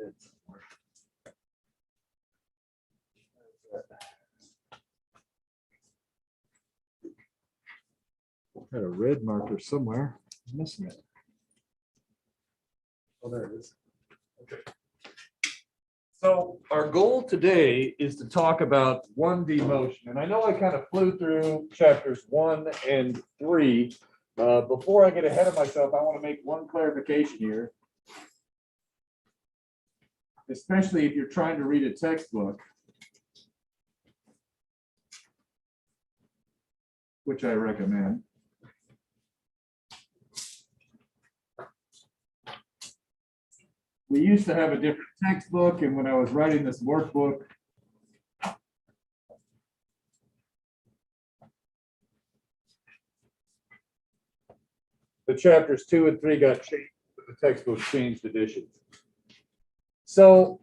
in somewhere. Had a red marker somewhere. I'm missing it. Oh, there it is. Okay. So our goal today is to talk about 1D motion. And I know I kind of flew through chapters 1 and 3. Before I get ahead of myself, I want to make one clarification here. Especially if you're trying to read a textbook, which I recommend. We used to have a different textbook, and when I was writing this workbook, the chapters 2 and 3 got changed, but the textbook changed editions. So,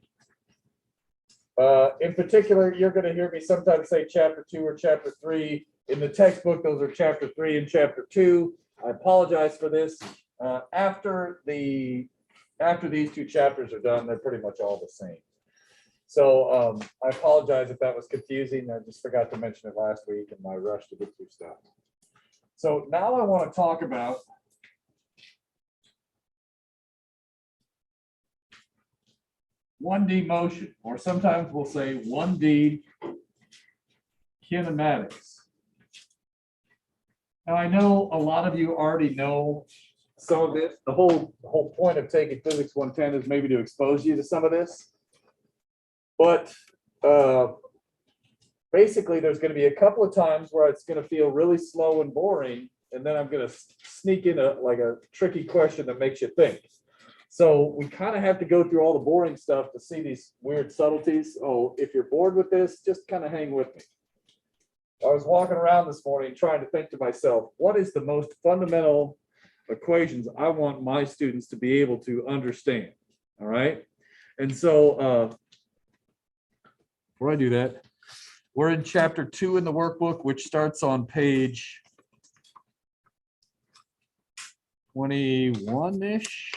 in particular, you're going to hear me sometimes say chapter 2 or chapter 3. In the textbook, those are chapter 3 and chapter 2. I apologize for this. After these two chapters are done, they're pretty much all the same. So I apologize if that was confusing. I just forgot to mention it last week in my rush to get through stuff. So now I want to talk about (1D) motion, or sometimes we'll say 1D kinematics. Now I know a lot of you already know some of this. The whole point of taking Physics 110 is maybe to expose you to some of this. But basically, there's going to be a couple of times where it's going to feel really slow and boring, and then I'm going to sneak in a tricky question that makes you think. So we kind of have to go through all the boring stuff to see these weird subtleties. Oh, if you're bored with this, just kind of hang with me. I was walking around this morning trying to think to myself, what is the most fundamental equations I want my students to be able to understand? All right. And so before I do that, we're in chapter 2 in the workbook, which starts on page 21-ish.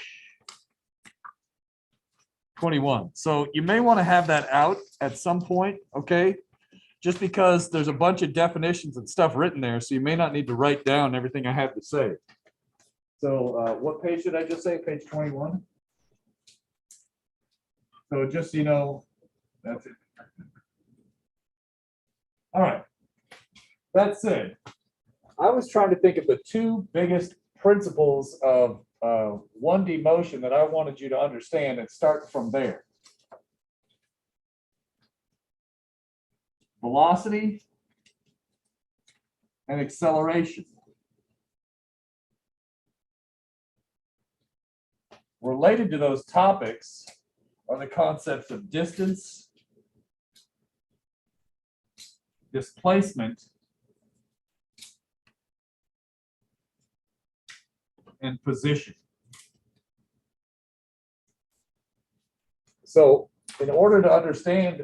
21. So you may want to have that out at some point, okay? Just because there's a bunch of definitions and stuff written there, so you may not need to write down everything I have to say. So what page did I just say? Page 21? So just so you know, that's it. All right. That said, I was trying to think of the two biggest principles of 1D motion that I wanted you to understand and start from there. Velocity and acceleration. Related to those topics are the concepts of distance, displacement, and position. So in order to understand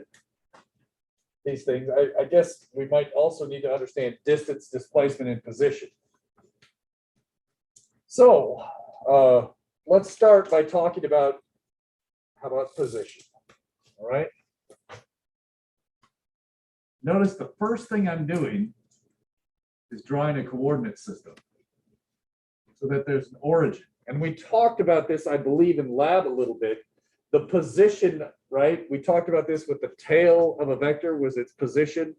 these things, I guess we might also need to understand distance, displacement, and position. So let's start by talking about, how about position? All right. Notice the first thing I'm doing is drawing a coordinate system so that there's an origin. And we talked about this, I believe, in lab a little bit. The position, right? We talked about this with the tail of a vector was its position.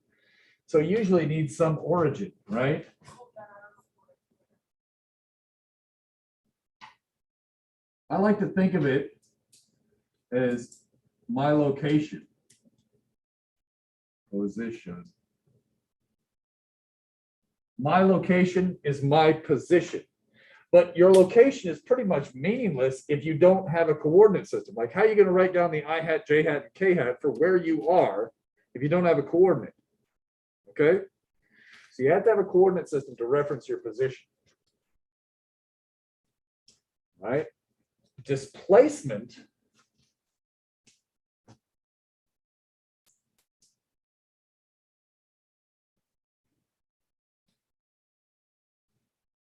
So usually needs some origin, right? I like to think of it as my location. Position. My location is my position. But your location is pretty much meaningless if you don't have a coordinate system. Like, how are you going to write down the I hat, J hat, and K hat for where you are if you don't have a coordinate? Okay? So you have to have a coordinate system to reference your position. All right? Displacement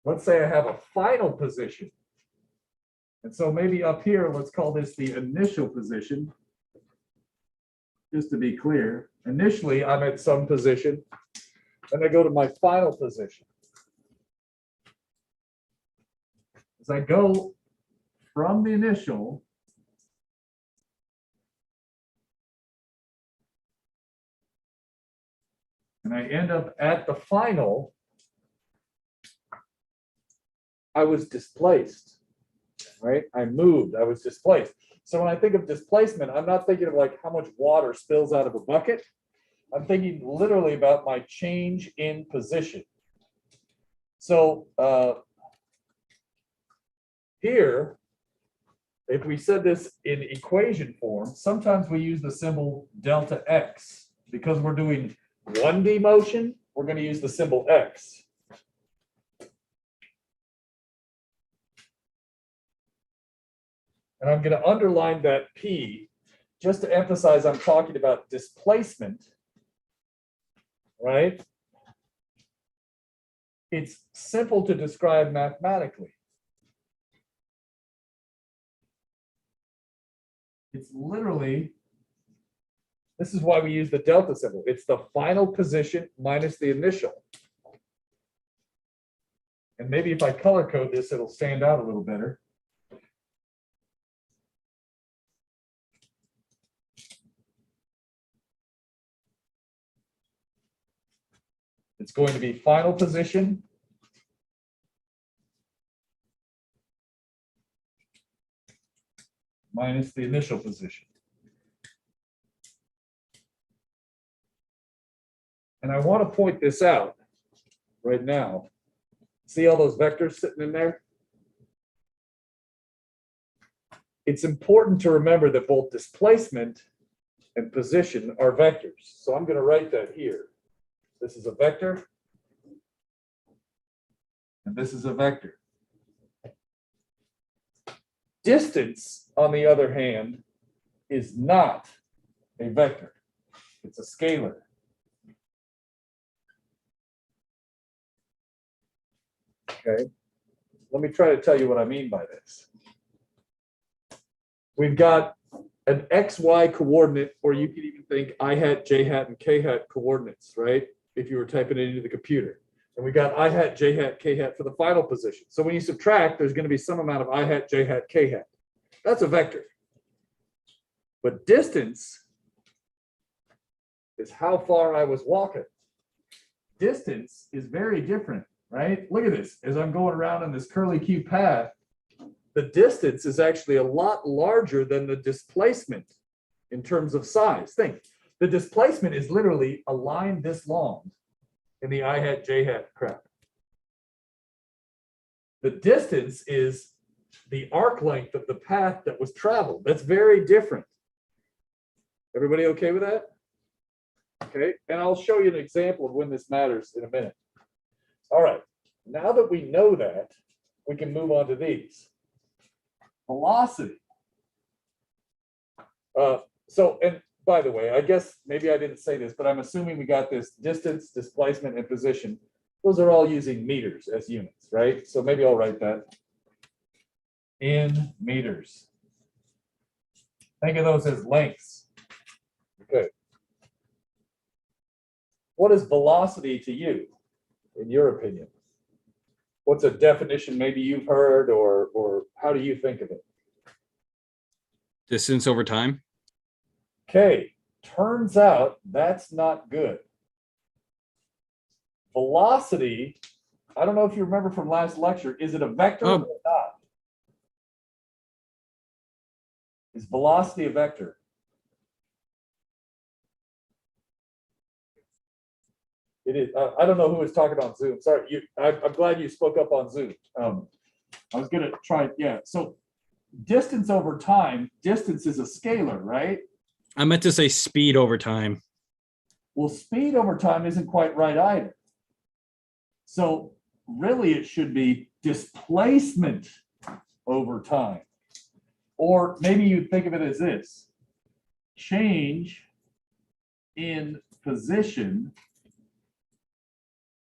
let's say I have a final position, And so maybe up here, let's call this the initial position. Just to be clear, initially I'm at some position, and I go to my final position. As I go from the initial and I end up at the final, I was displaced, right? I moved, I was displaced. So when I think of displacement, I'm not thinking of like how much water spills out of a bucket. I'm thinking literally about my change in position. So here, if we said this in equation form, sometimes we use the symbol delta x. Because we're doing 1D motion, we're going to use the symbol x. And I'm going to underline that P just to emphasize I'm talking about displacement, right? It's simple to describe mathematically. It's literally, this is why we use the delta symbol. It's the final position minus the initial. And maybe if I color code this, it'll stand out a little better. It's going to be final position minus the initial position. And I want to point this out right now. See all those vectors sitting in there? It's important to remember that both displacement and position are vectors. So I'm going to write that here. This is a vector, and this is a vector. Distance, on the other hand, is not a vector. It's a scalar. Okay, let me try to tell you what I mean by this. We've got an XY coordinate, or you could even think I hat, J hat, and K hat coordinates, right? If you were typing it into the computer. And we got I hat, J hat, K hat for the final position. So when you subtract, there's going to be some amount of I hat, J hat, K hat. That's a vector. But distance is how far I was walking. Distance is very different, right? Look at this. As I'm going around in this curly Q path, the distance is actually a lot larger than the displacement in terms of size. Think, the displacement is literally a line this long in the I hat, J hat crap. The distance is the arc length of the path that was traveled. That's very different. Everybody okay with that? Okay, and I'll show you an example of when this matters in a minute. All right, now that we know that, we can move on to these. Velocity. So, and by the way, I guess maybe I didn't say this, but I'm assuming we got this distance, displacement, and position. Those are all using meters as units, right? So maybe I'll write that in meters. Think of those as lengths. Okay. What is velocity to you, in your opinion? What's a definition maybe you've heard, or how do you think of it? Distance over time. Okay, turns out that's not good. Velocity, I don't know if you remember from last lecture, is it a vector or not? Is velocity a vector? It is. I don't know who was talking on Zoom. Sorry, I'm glad you spoke up on Zoom. I was gonna try, yeah. So distance over time, distance is a scalar, right? I meant to say speed over time. Well, speed over time isn't quite right either. So really it should be displacement over time. Or maybe you think of it as this: change in position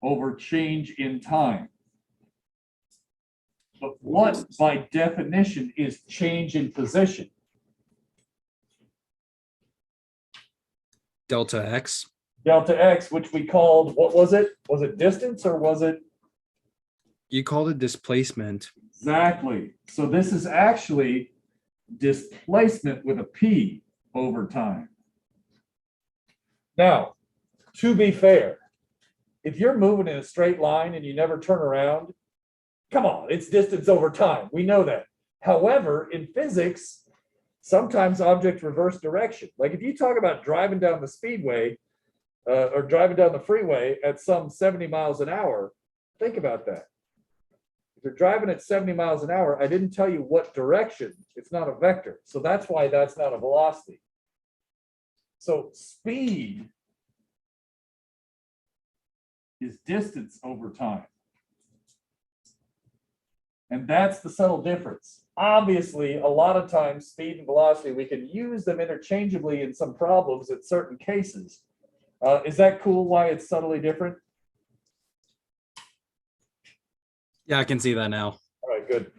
over change in time. But what by definition is change in position? Delta X. Delta X, which we called, what was it? Was it distance or was it? You called it displacement. Exactly. So this is actually displacement with a P over time. Now, to be fair, if you're moving in a straight line and you never turn around, come on, it's distance over time. We know that. However, in physics, sometimes objects reverse direction. Like if you talk about driving down the speedway or driving down the freeway at some 70 miles an hour, think about that. If you're driving at 70 miles an hour, I didn't tell you what direction. It's not a vector. So that's why that's not a velocity. So speed is distance over time. And that's the subtle difference. Obviously, a lot of times speed and velocity, we can use them interchangeably in some problems in certain cases. Is that cool why it's subtly different? Yeah, I can see that now. All right, good.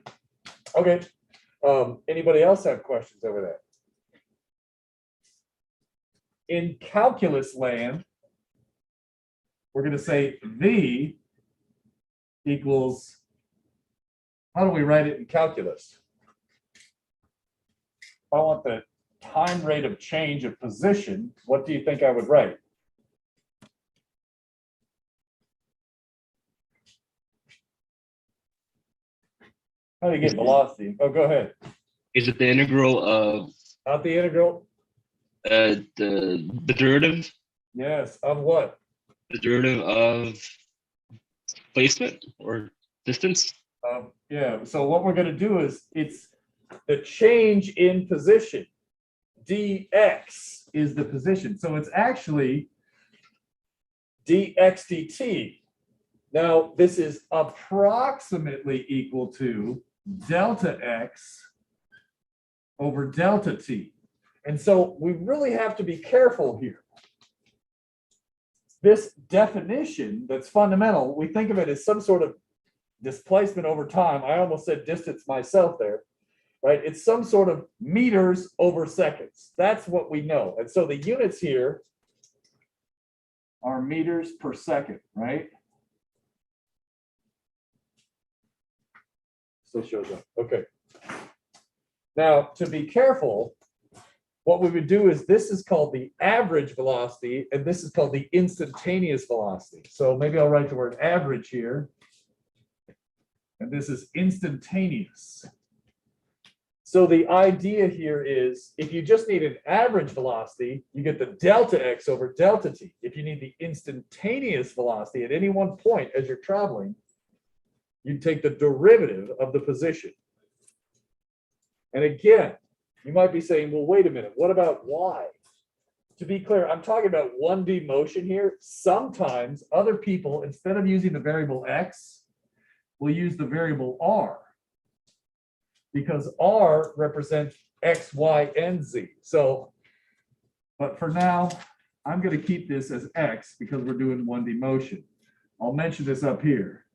Okay. Anybody else have questions over that? In calculus land, we're going to say V equals, how do we write it in calculus? If I want the time rate of change of position, what do you think I would write? How do you get velocity? Oh, go ahead. Is it the integral of Not the integral? the derivative? Yes. Of what? The derivative of placement or distance? Yeah. So what we're going to do is it's the change in position. dx is the position. So it's actually dx dt. Now, this is approximately equal to delta x over delta t. And so we really have to be careful here. This definition that's fundamental, we think of it as some sort of displacement over time. I almost said distance myself there, right? It's some sort of meters over seconds. That's what we know. And so the units here are meters per second, right? Still shows up. Okay. Now, to be careful, what we would do is this is called the average velocity, and this is called the instantaneous velocity. So maybe I'll write the word average here. And this is instantaneous. So the idea here is if you just need an average velocity, you get the delta x over delta t. If you need the instantaneous velocity at any one point as you're traveling, you take the derivative of the position. And again, you might be saying, well, wait a minute, what about y? To be clear, I'm talking about 1D motion here. Sometimes other people, instead of using the variable x, will use the variable r, because r represents x, y, and z. So, but for now, I'm going to keep this as x because we're doing 1D motion. I'll mention this up here.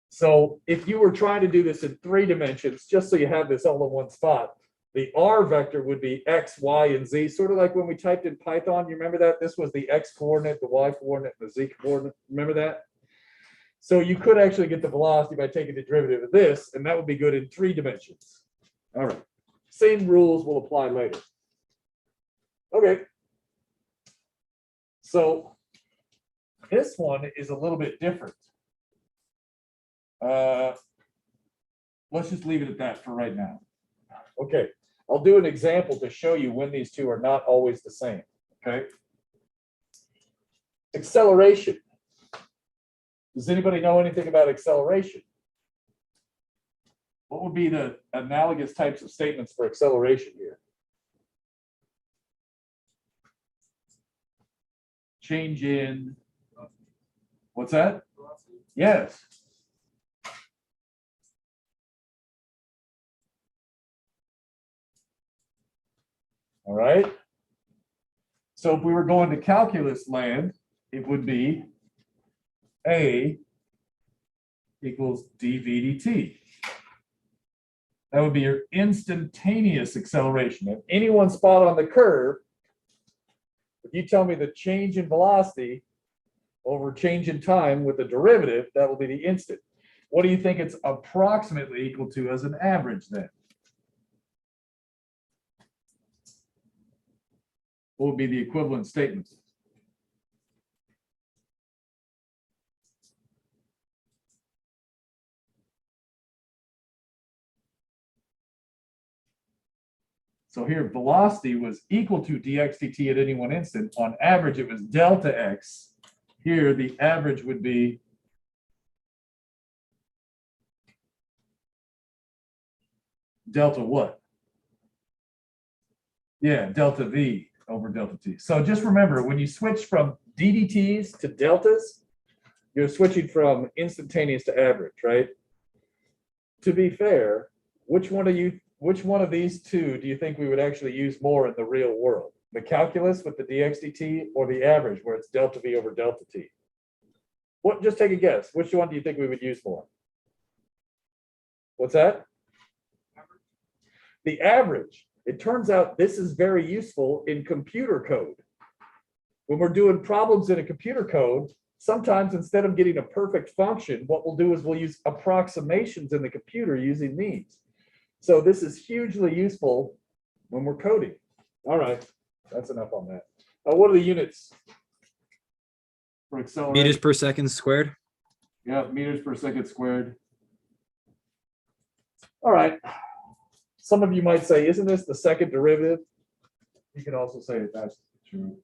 So if you were trying to do this in 3 dimensions, just so you have this all in one spot, the r vector would be x, y, and z, sort of like when we typed in Python. You remember that? This was the x coordinate, the y coordinate, the z coordinate. Remember that? So you could actually get the velocity by taking the derivative of this, and that would be good in 3 dimensions. All right. Same rules will apply later. Okay. So this one is a little bit different. Let's just leave it at that for right now. Okay, I'll do an example to show you when these two are not always the same. Okay. Acceleration. Does anybody know anything about acceleration? What would be the analogous types of statements for acceleration here? Change in, what's that? Yes. All right. So if we were going to calculus land, it would be A equals dv dt. That would be your instantaneous acceleration. At any one spot on the curve, if you tell me the change in velocity over change in time with the derivative, that will be the instant. What do you think it's approximately equal to as an average then? What would be the equivalent statement? So here, velocity was equal to dx dt at any one instant. On average, it was delta x. Here, the average would be delta what? Yeah, delta v over delta t. So just remember, when you switch from ddt's to deltas, you're switching from instantaneous to average, right? To be fair, which one of these two do you think we would actually use more in the real world? The calculus with the dx dt or the average where it's delta v over delta t? What? Just take a guess. Which one do you think we would use more? What's that? The average. It turns out this is very useful in computer code. When we're doing problems in a computer code, sometimes instead of getting a perfect function, what we'll do is we'll use approximations in the computer using these. So this is hugely useful when we're coding. All right, that's enough on that. What are the units for acceleration? Meters per second squared. Yeah, meters per second squared. All right. Some of you might say, isn't this the second derivative? You could also say that's true.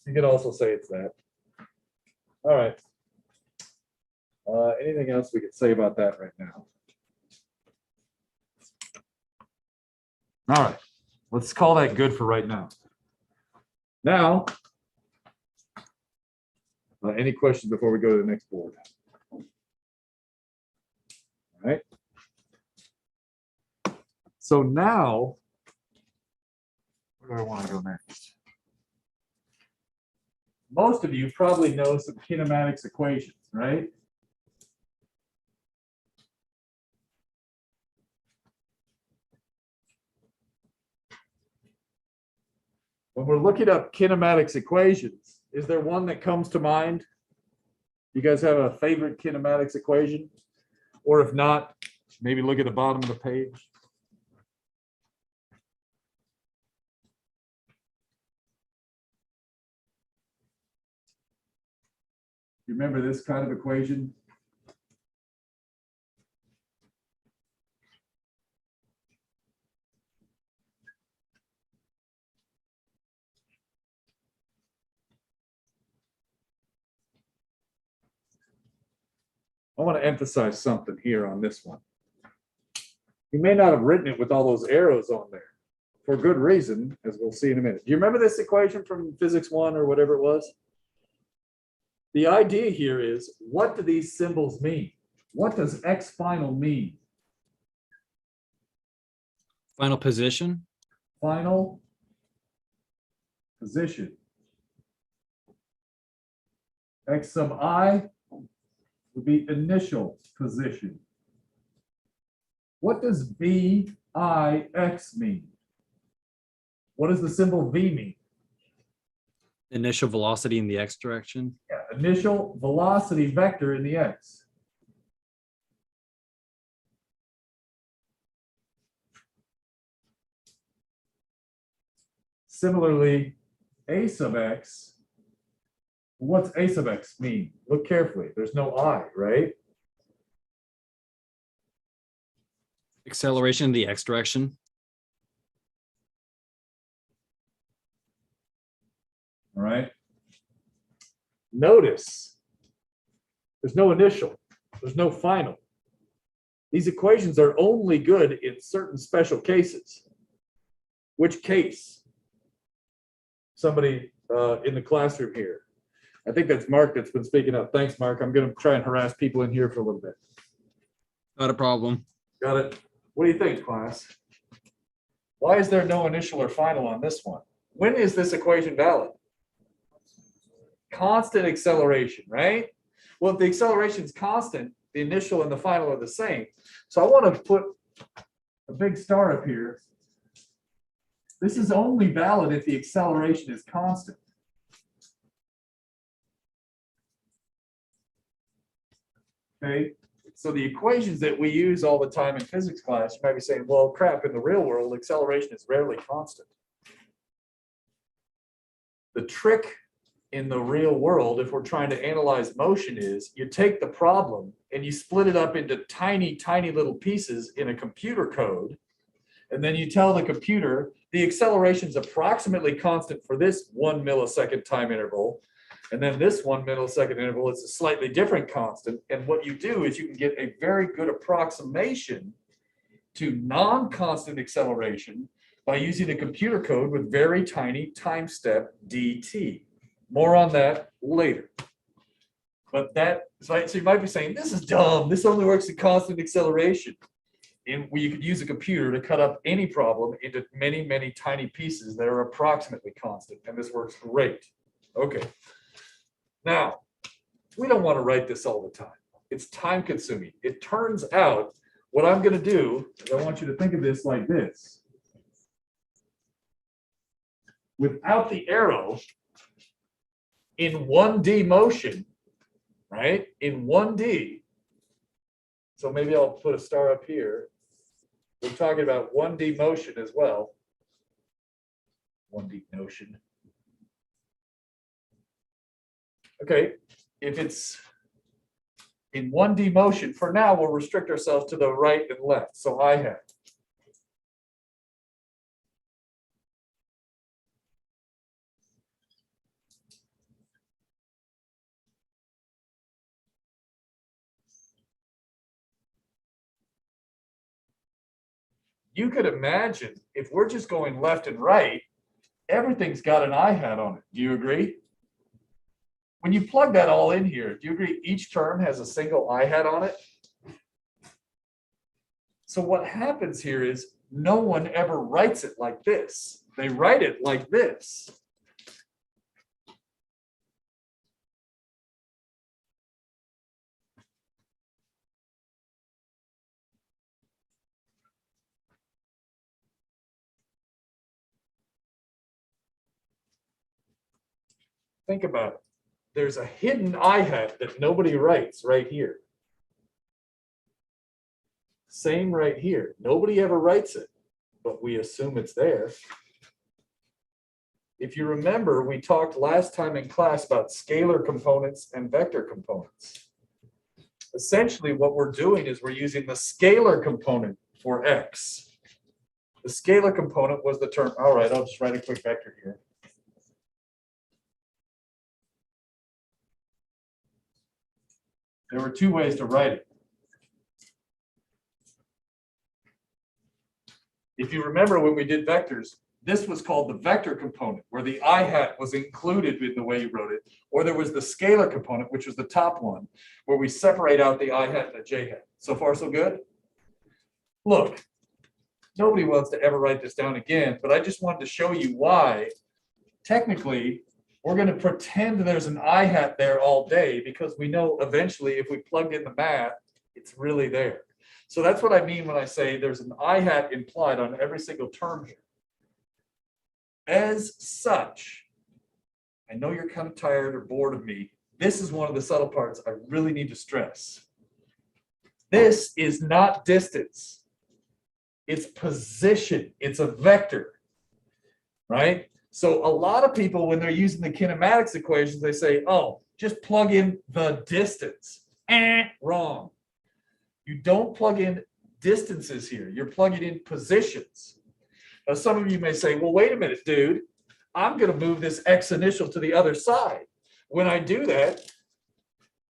You could also say it's that. All right. Anything else we could say about that right now? All right. Let's call that good for right now. Now, any questions before we go to the next board? All right. So now, where do I want to go next? Most of you probably know some kinematics equations, right? When we're looking up kinematics equations, is there one that comes to mind? You guys have a favorite kinematics equation? Or if not, maybe look at the bottom of the page. You remember this kind of equation? I want to emphasize something here on this one. You may not have written it with all those arrows on there for good reason, as we'll see in a minute. Do you remember this equation from physics 1 or whatever it was? The idea here is, what do these symbols mean? What does x final mean? Final position. Final position. X sub I would be initial position. What does VIX mean? What does the symbol V mean? Initial velocity in the x direction. Yeah, initial velocity vector in the x. Similarly, A sub x, what's A sub x mean? Look carefully. There's no I, right? Acceleration in the x direction. All right. Notice there's no initial, there's no final. These equations are only good in certain special cases. Which case? Somebody in the classroom here. I think that's Mark that's been speaking up. Thanks, Mark. I'm going to try and harass people in here for a little bit. Not a problem. Got it. What do you think, class? Why is there no initial or final on this one? When is this equation valid? Constant acceleration, right? Well, if the acceleration is constant, the initial and the final are the same. So I want to put a big star up here. This is only valid if the acceleration is constant. Okay, so the equations that we use all the time in physics class, you might be saying, well, crap, in the real world, acceleration is rarely constant. The trick in the real world, if we're trying to analyze motion, is you take the problem and you split it up into tiny, tiny little pieces in a computer code. And then you tell the computer the acceleration is approximately constant for this 1 millisecond time interval. And then this 1 millisecond interval is a slightly different constant. And what you do is you can get a very good approximation to non-constant acceleration by using a computer code with very tiny time step dt. More on that later. But that, so you might be saying, this is dumb. This only works at constant acceleration. And you could use a computer to cut up any problem into many, many tiny pieces that are approximately constant. And this works great. Okay. Now, we don't want to write this all the time. It's time consuming. It turns out what I'm going to do is I want you to think of this like this. Without the arrow, in 1D motion, right? In 1D, so maybe I'll put a star up here. We're talking about 1D motion as well. 1D motion. Okay, if it's in 1D motion, for now, we'll restrict ourselves to the right and left. So I have. You could imagine if we're just going left and right, everything's got an I hat on it. Do you agree? When you plug that all in here, do you agree each term has a single I hat on it? So what happens here is no one ever writes it like this. They write it like this. Think about it. There's a hidden I hat that nobody writes right here. Same right here. Nobody ever writes it, but we assume it's there. If you remember, we talked last time in class about scalar components and vector components. Essentially, what we're doing is we're using the scalar component for x. The scalar component was the term. All right, I'll just write a quick vector here. There were two ways to write it. If you remember when we did vectors, this was called the vector component, where the I hat was included in the way you wrote it, or there was the scalar component, which was the top one, where we separate out the I hat and the J hat. So far, so good? Look, nobody wants to ever write this down again, but I just wanted to show you why, technically, we're going to pretend there's an I hat there all day, because we know eventually if we plug in the math, it's really there. So that's what I mean when I say there's an I hat implied on every single term here. As such, I know you're kind of tired or bored of me. This is one of the subtle parts I really need to stress. This is not distance. It's position. It's a vector, right? So a lot of people, when they're using the kinematics equations, they say, oh, just plug in the distance. Wrong. You don't plug in distances here. You're plugging in positions. Now, some of you may say, well, wait a minute, dude. I'm going to move this x initial to the other side. When I do that,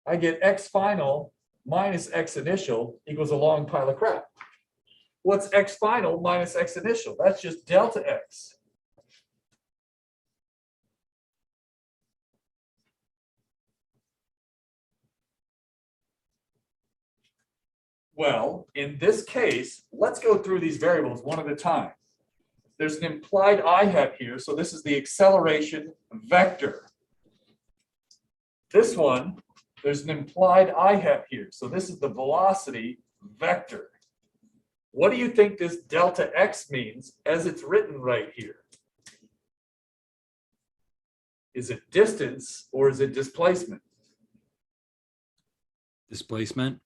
I get x final minus x initial equals a long pile of crap. What's x final minus x initial? That's just delta x. Well, in this case, let's go through these variables one at a time. There's an implied I hat here, so this is the acceleration vector. This one, there's an implied I hat here, so this is the velocity vector. What do you think this delta x means as it's written right here? Is it distance or is it displacement? Displacement.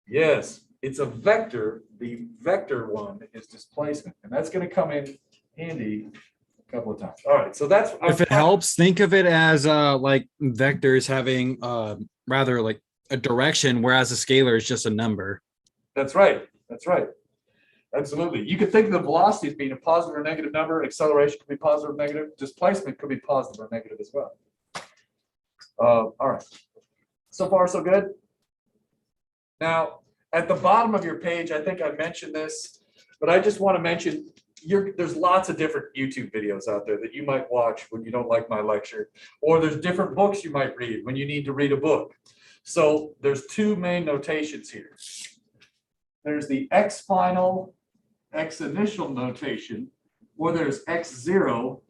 Yes, it's a vector. The vector one is displacement, and that's going to come in handy a couple of times. All right, so that's If it helps, think of it as like vectors having rather like a direction, whereas a scalar is just a number. That's right. That's right. Absolutely. You could think of the velocity as being a positive or negative number. Acceleration could be positive or negative. Displacement could be positive or negative as well. All right. So far, so good. Now, at the bottom of your page, I think I mentioned this, but I just want to mention there's lots of different YouTube videos out there that you might watch when you don't like my lecture, or there's different books you might read when you need to read a book. So there's two main notations here. There's the x final, x initial notation, or there's x0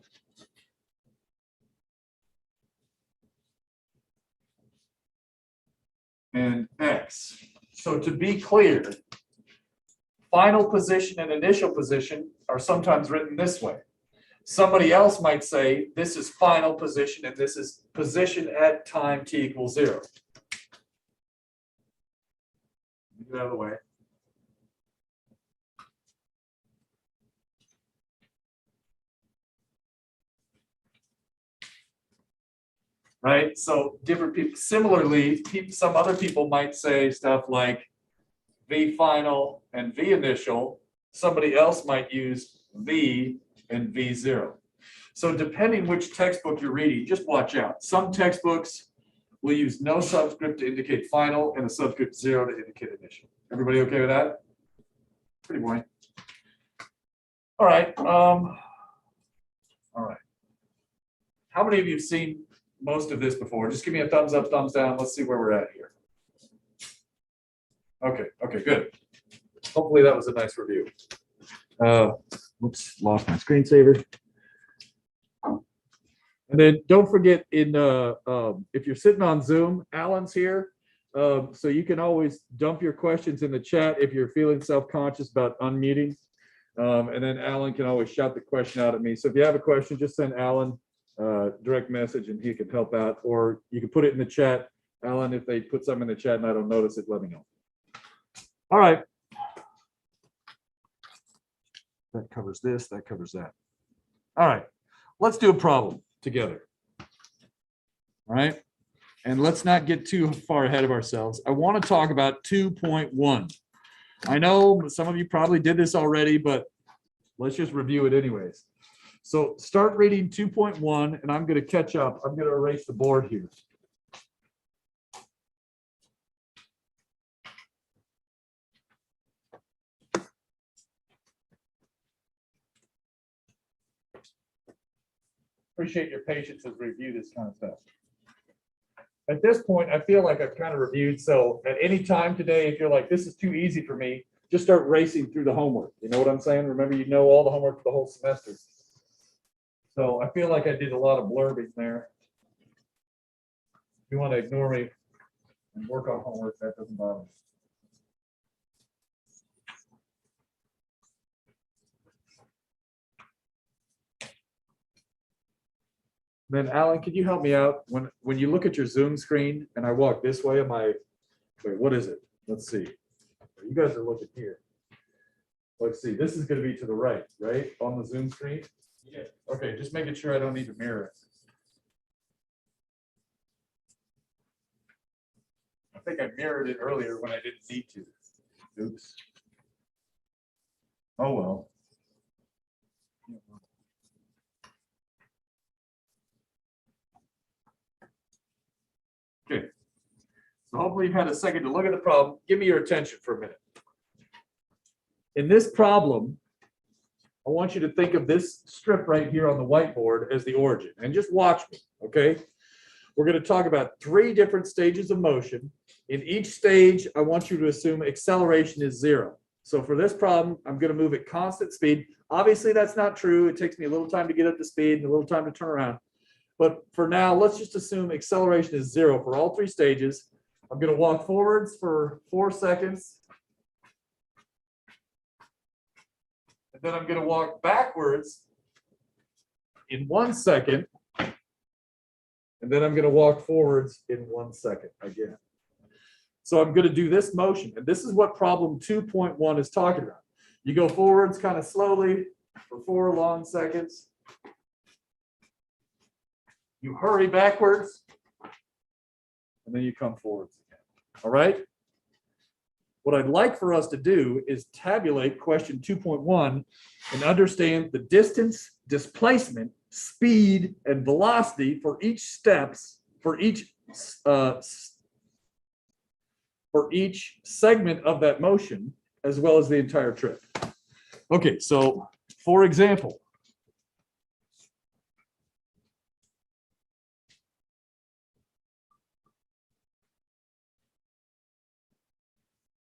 and x. So to be clear, final position and initial position are sometimes written this way. Somebody else might say this is final position and this is position at time t equals 0. Get out of the way. Right? So different people, similarly, some other people might say stuff like V final and V initial. Somebody else might use V and V0. So depending which textbook you're reading, just watch out. Some textbooks will use no subscript to indicate final and a subscript 0 to indicate initial. Everybody okay with that? Pretty boring. All right. All right. How many of you have seen most of this before? Just give me a thumbs up, thumbs down. Let's see where we're at here. Okay, good. Hopefully that was a nice review. Whoops, lost my screensaver. And then don't forget, if you're sitting on Zoom, Alan's here. So you can always dump your questions in the chat if you're feeling self-conscious about unmuting. And then Alan can always shout the question out at me. So if you have a question, just send Alan direct message and he can help out, or you can put it in the chat. Alan, if they put something in the chat and I don't notice it, let me know. All right. That covers this, that covers that. All right, let's do a problem together. All right, and let's not get too far ahead of ourselves. I want to talk about 2.1. I know some of you probably did this already, but let's just review it anyways. So start reading 2.1, and I'm going to catch up. I'm going to erase the board here. Appreciate your patience as we review this kind of stuff. At this point, I feel like I've kind of reviewed. So at any time today, if you're like, this is too easy for me, just start racing through the homework. You know what I'm saying? Remember, you know all the homework for the whole semester. So I feel like I did a lot of blurbing there. If you want to ignore me and work on homework, that doesn't bother me. Then Alan, could you help me out when you look at your Zoom screen and I walk this way? Wait, what is it? Let's see. You guys are looking here. Let's see. This is going to be to the right on the Zoom screen. Yeah. Okay, just making sure I don't need to mirror it. I think I mirrored it earlier when I didn't need to. Oops. Oh well. Okay. So hopefully you've had a second to look at the problem. Give me your attention for a minute. In this problem, I want you to think of this strip right here on the whiteboard as the origin, and just watch me, okay? We're going to talk about 3 different stages of motion In each stage, I want you to assume acceleration is 0. So for this problem, I'm going to move at constant speed. Obviously, that's not true. It takes me a little time to get up to speed and a little time to turn around. But for now, let's just assume acceleration is 0 for all 3 stages. I'm going to walk forwards for 4 seconds. And then I'm going to walk backwards in 1 second. And then I'm going to walk forwards in 1 second again. So I'm going to do this motion. And this is what problem 2.1 is talking about. You go forwards kind of slowly for 4 long seconds. You hurry backwards. And then you come forwards again. All right? What I'd like for us to do is tabulate question 2.1 and understand the distance, displacement, speed, and velocity for each segment of that motion, as well as the entire trip. Okay, so for example,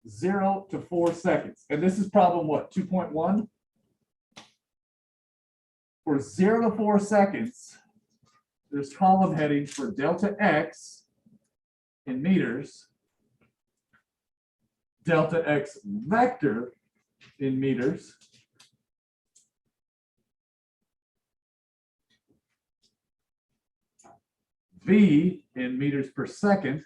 zero to 4 seconds. And this is problem what, 2.1? For 0 to 4 seconds, there's column headings for delta x in meters, delta x vector in meters, v in meters per second,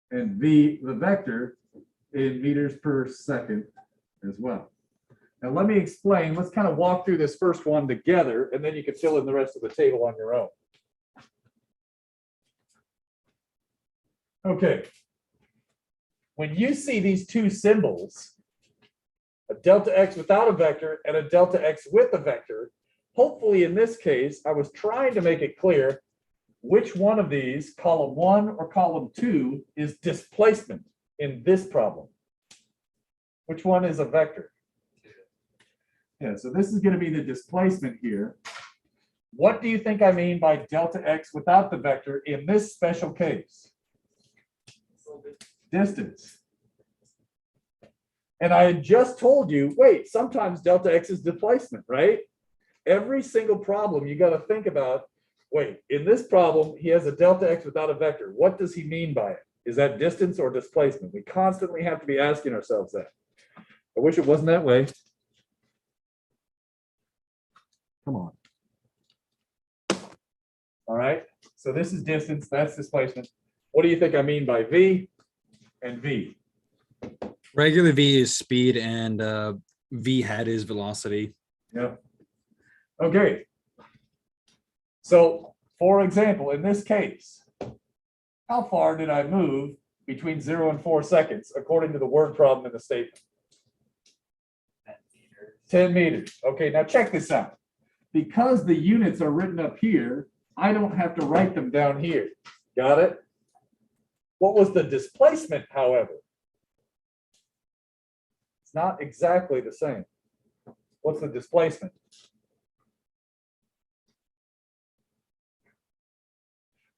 and v, the vector, in meters per second as well. Now let me explain. Let's kind of walk through this first one together, and then you can fill in the rest of the table on your own. Okay. When you see these two symbols, a delta x without a vector and a delta x with a vector, hopefully in this case, I was trying to make it clear which one of these, column 1 or column 2, is displacement in this problem. Which one is a vector? Yeah, so this is going to be the displacement here. What do you think I mean by delta x without the vector in this special case? Distance. And I had just told you, wait, sometimes delta x is displacement, right? Every single problem you got to think about, wait, in this problem, he has a delta x without a vector. What does he mean by it? Is that distance or displacement? We constantly have to be asking ourselves that. I wish it wasn't that way. Come on. All right, so this is distance, that's displacement. What do you think I mean by v and v? Regular v is speed and v hat is velocity. Yeah. Okay. So, for example, in this case, how far did I move between 0 and 4 seconds according to the word problem in the statement? 10 meters. Okay, now check this out. Because the units are written up here, I don't have to write them down here. Got it? What was the displacement, however? It's not exactly the same. What's the displacement?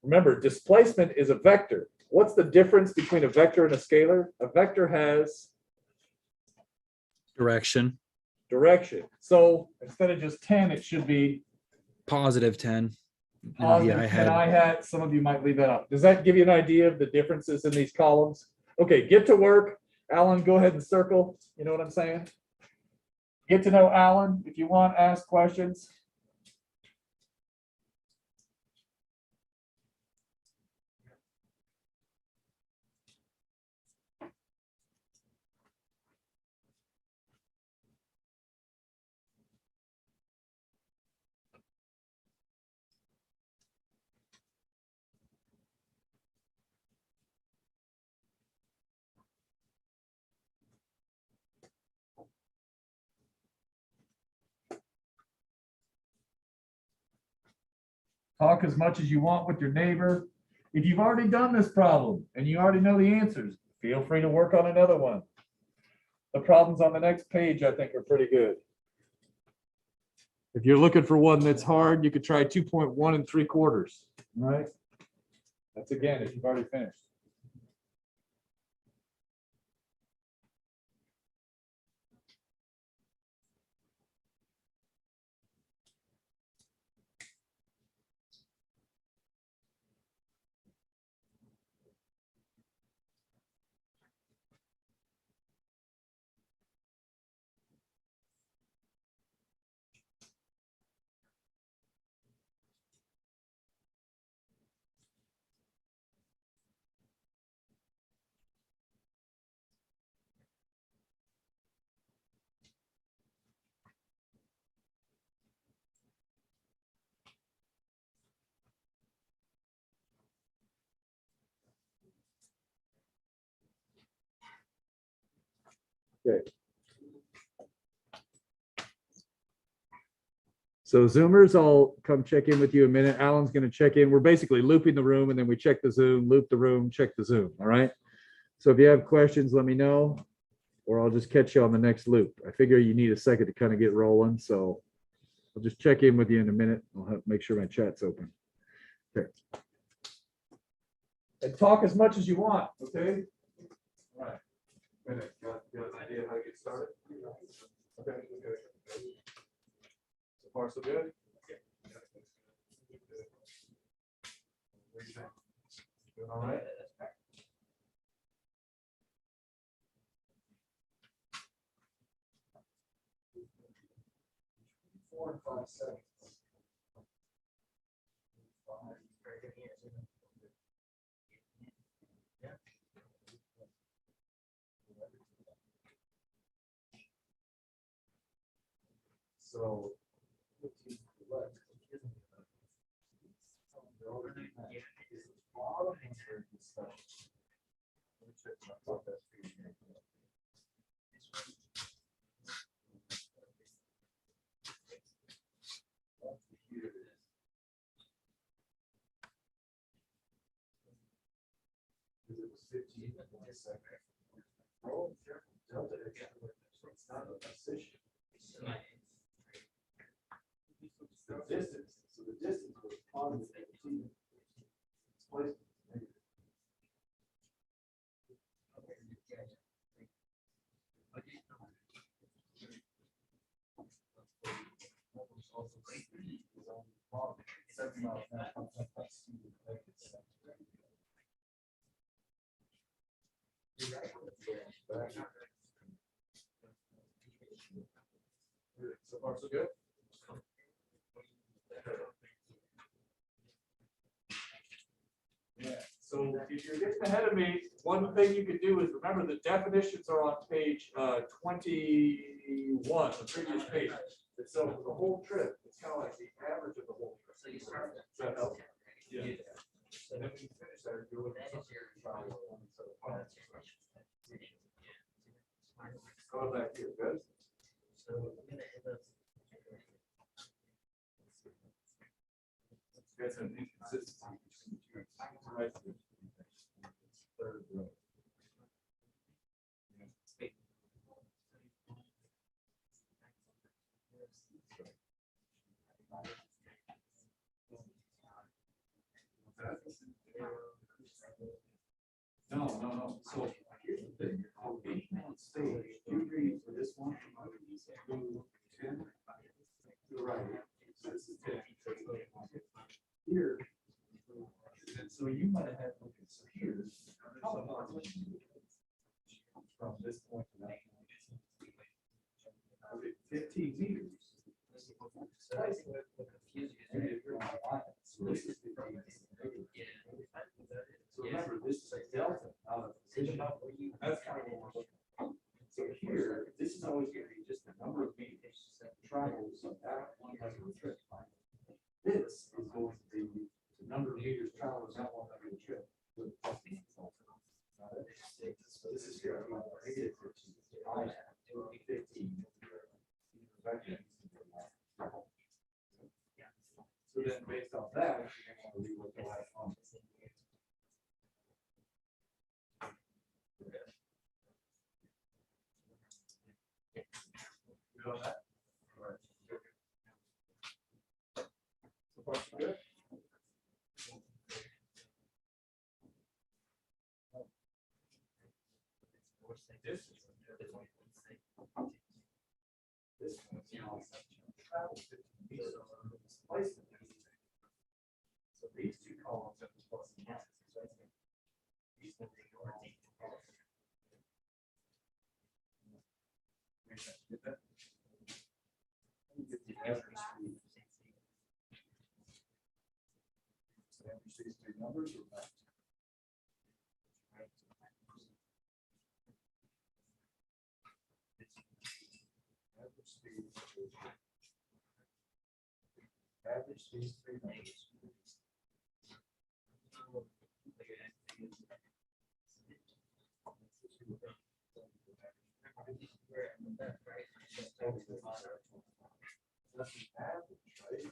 Remember, displacement is a vector. What's the difference between a vector and a scalar? A vector has Direction. So instead of just 10, it should be Positive 10. positive I 10 had- I hat. Some of you might leave that out. Does that give you an idea of the differences in these columns? Okay, get to work. Alan, go ahead and circle. You know what I'm saying? Get to know Alan. If you want, ask questions. Talk as much as you want with your neighbor. If you've already done this problem and you already know the answers, feel free to work on another one. The problems on the next page, I think, are pretty good. If you're looking for one that's hard, you could try 2.1 3/4, right? That's again, if you've already finished. Okay. So Zoomers, I'll come check in with you in a minute. Alan's going to check in. We're basically looping the room and then we check the Zoom, loop the room, check the Zoom. All right. So if you have questions, let me know, or I'll just catch you on the next loop. I figure you need a second to kind of get rolling. So I'll just check in with you in a minute. I'll have, make sure my chat's open. Okay. And talk as much as you want. Okay. All right. Got an idea how to get started? Okay. So far, so good? Doing all right? Four and 5 seconds. So. It was 15 in 1 second. Roll careful, delta X. It's not a position. The distance, so the distance was positive 15. It's placed negative. So far, so good. Yeah. So if you're getting ahead of me, one thing you could do is remember the definitions are on page 21, the previous page. And so for the whole trip, it's kind of like the average of the whole trip. So you start with that help? Yeah. And then we finish that. Go back here, good. That's an inconsistency between two. Right. Third row. No. So here's the thing. On any one stage, you read for this one, move 10 to the right. So this is 10. Here. And so you might have had, okay, so here's from this point to that point. 15 meters. So this is 15 meters. So remember, this is a delta, not a position. That's kind of what we're looking at. So here, this is always going to be just the number of meters traveled. So that one has a trip. This is going to be the number of meters traveled in that one has a trip. So this is here. Negative 15. So then based off that, you're going to want to read what the last one is. Good on that? All right. So far, so good? distance. This one, you know, travel 15 meters over the displacement. So these two columns have the plus and minus. These will be your get that? Get the average speed. So average these three numbers or not? Average speed. Average these three numbers. That's the average, right?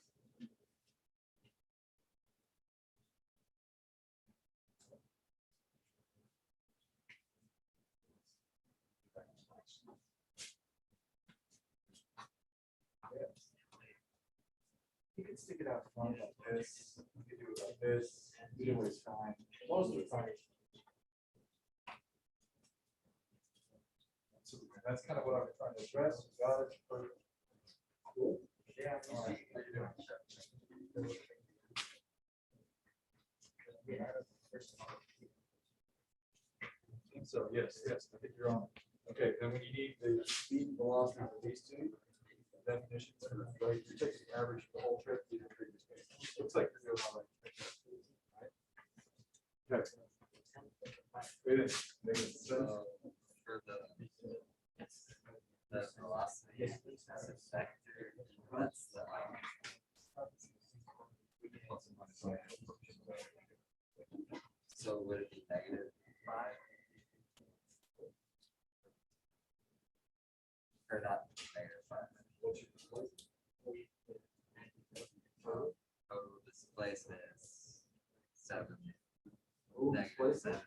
You can stick it out front like this. You can do it like this. Either way is fine. Most of the time. That's kind of what I'm trying to address. Got it. Perfect. Cool. Yeah. All right. How you doing? So yes, I think you're on. Okay, then when you need the speed and velocity for these two definitions, right? You take the average of the whole trip to the previous space. Looks like you're doing all right. Okay. Wait a minute. So for the velocity as a vector, that's the so would it be -5? Or not -5? Oh, displacement is 7. -7.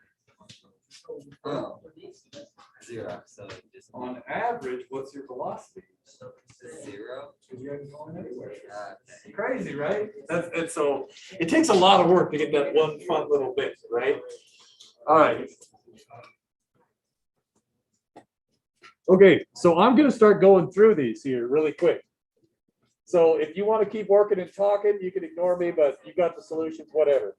Oh, 0. So just On average, what's your velocity? 0. Because you haven't gone anywhere. Okay. Crazy, right? And so it takes a lot of work to get that one fun little bit, right? All right. Okay, so I'm going to start going through these here really quick. So if you want to keep working and talking, you can ignore me, but you got the solutions, whatever.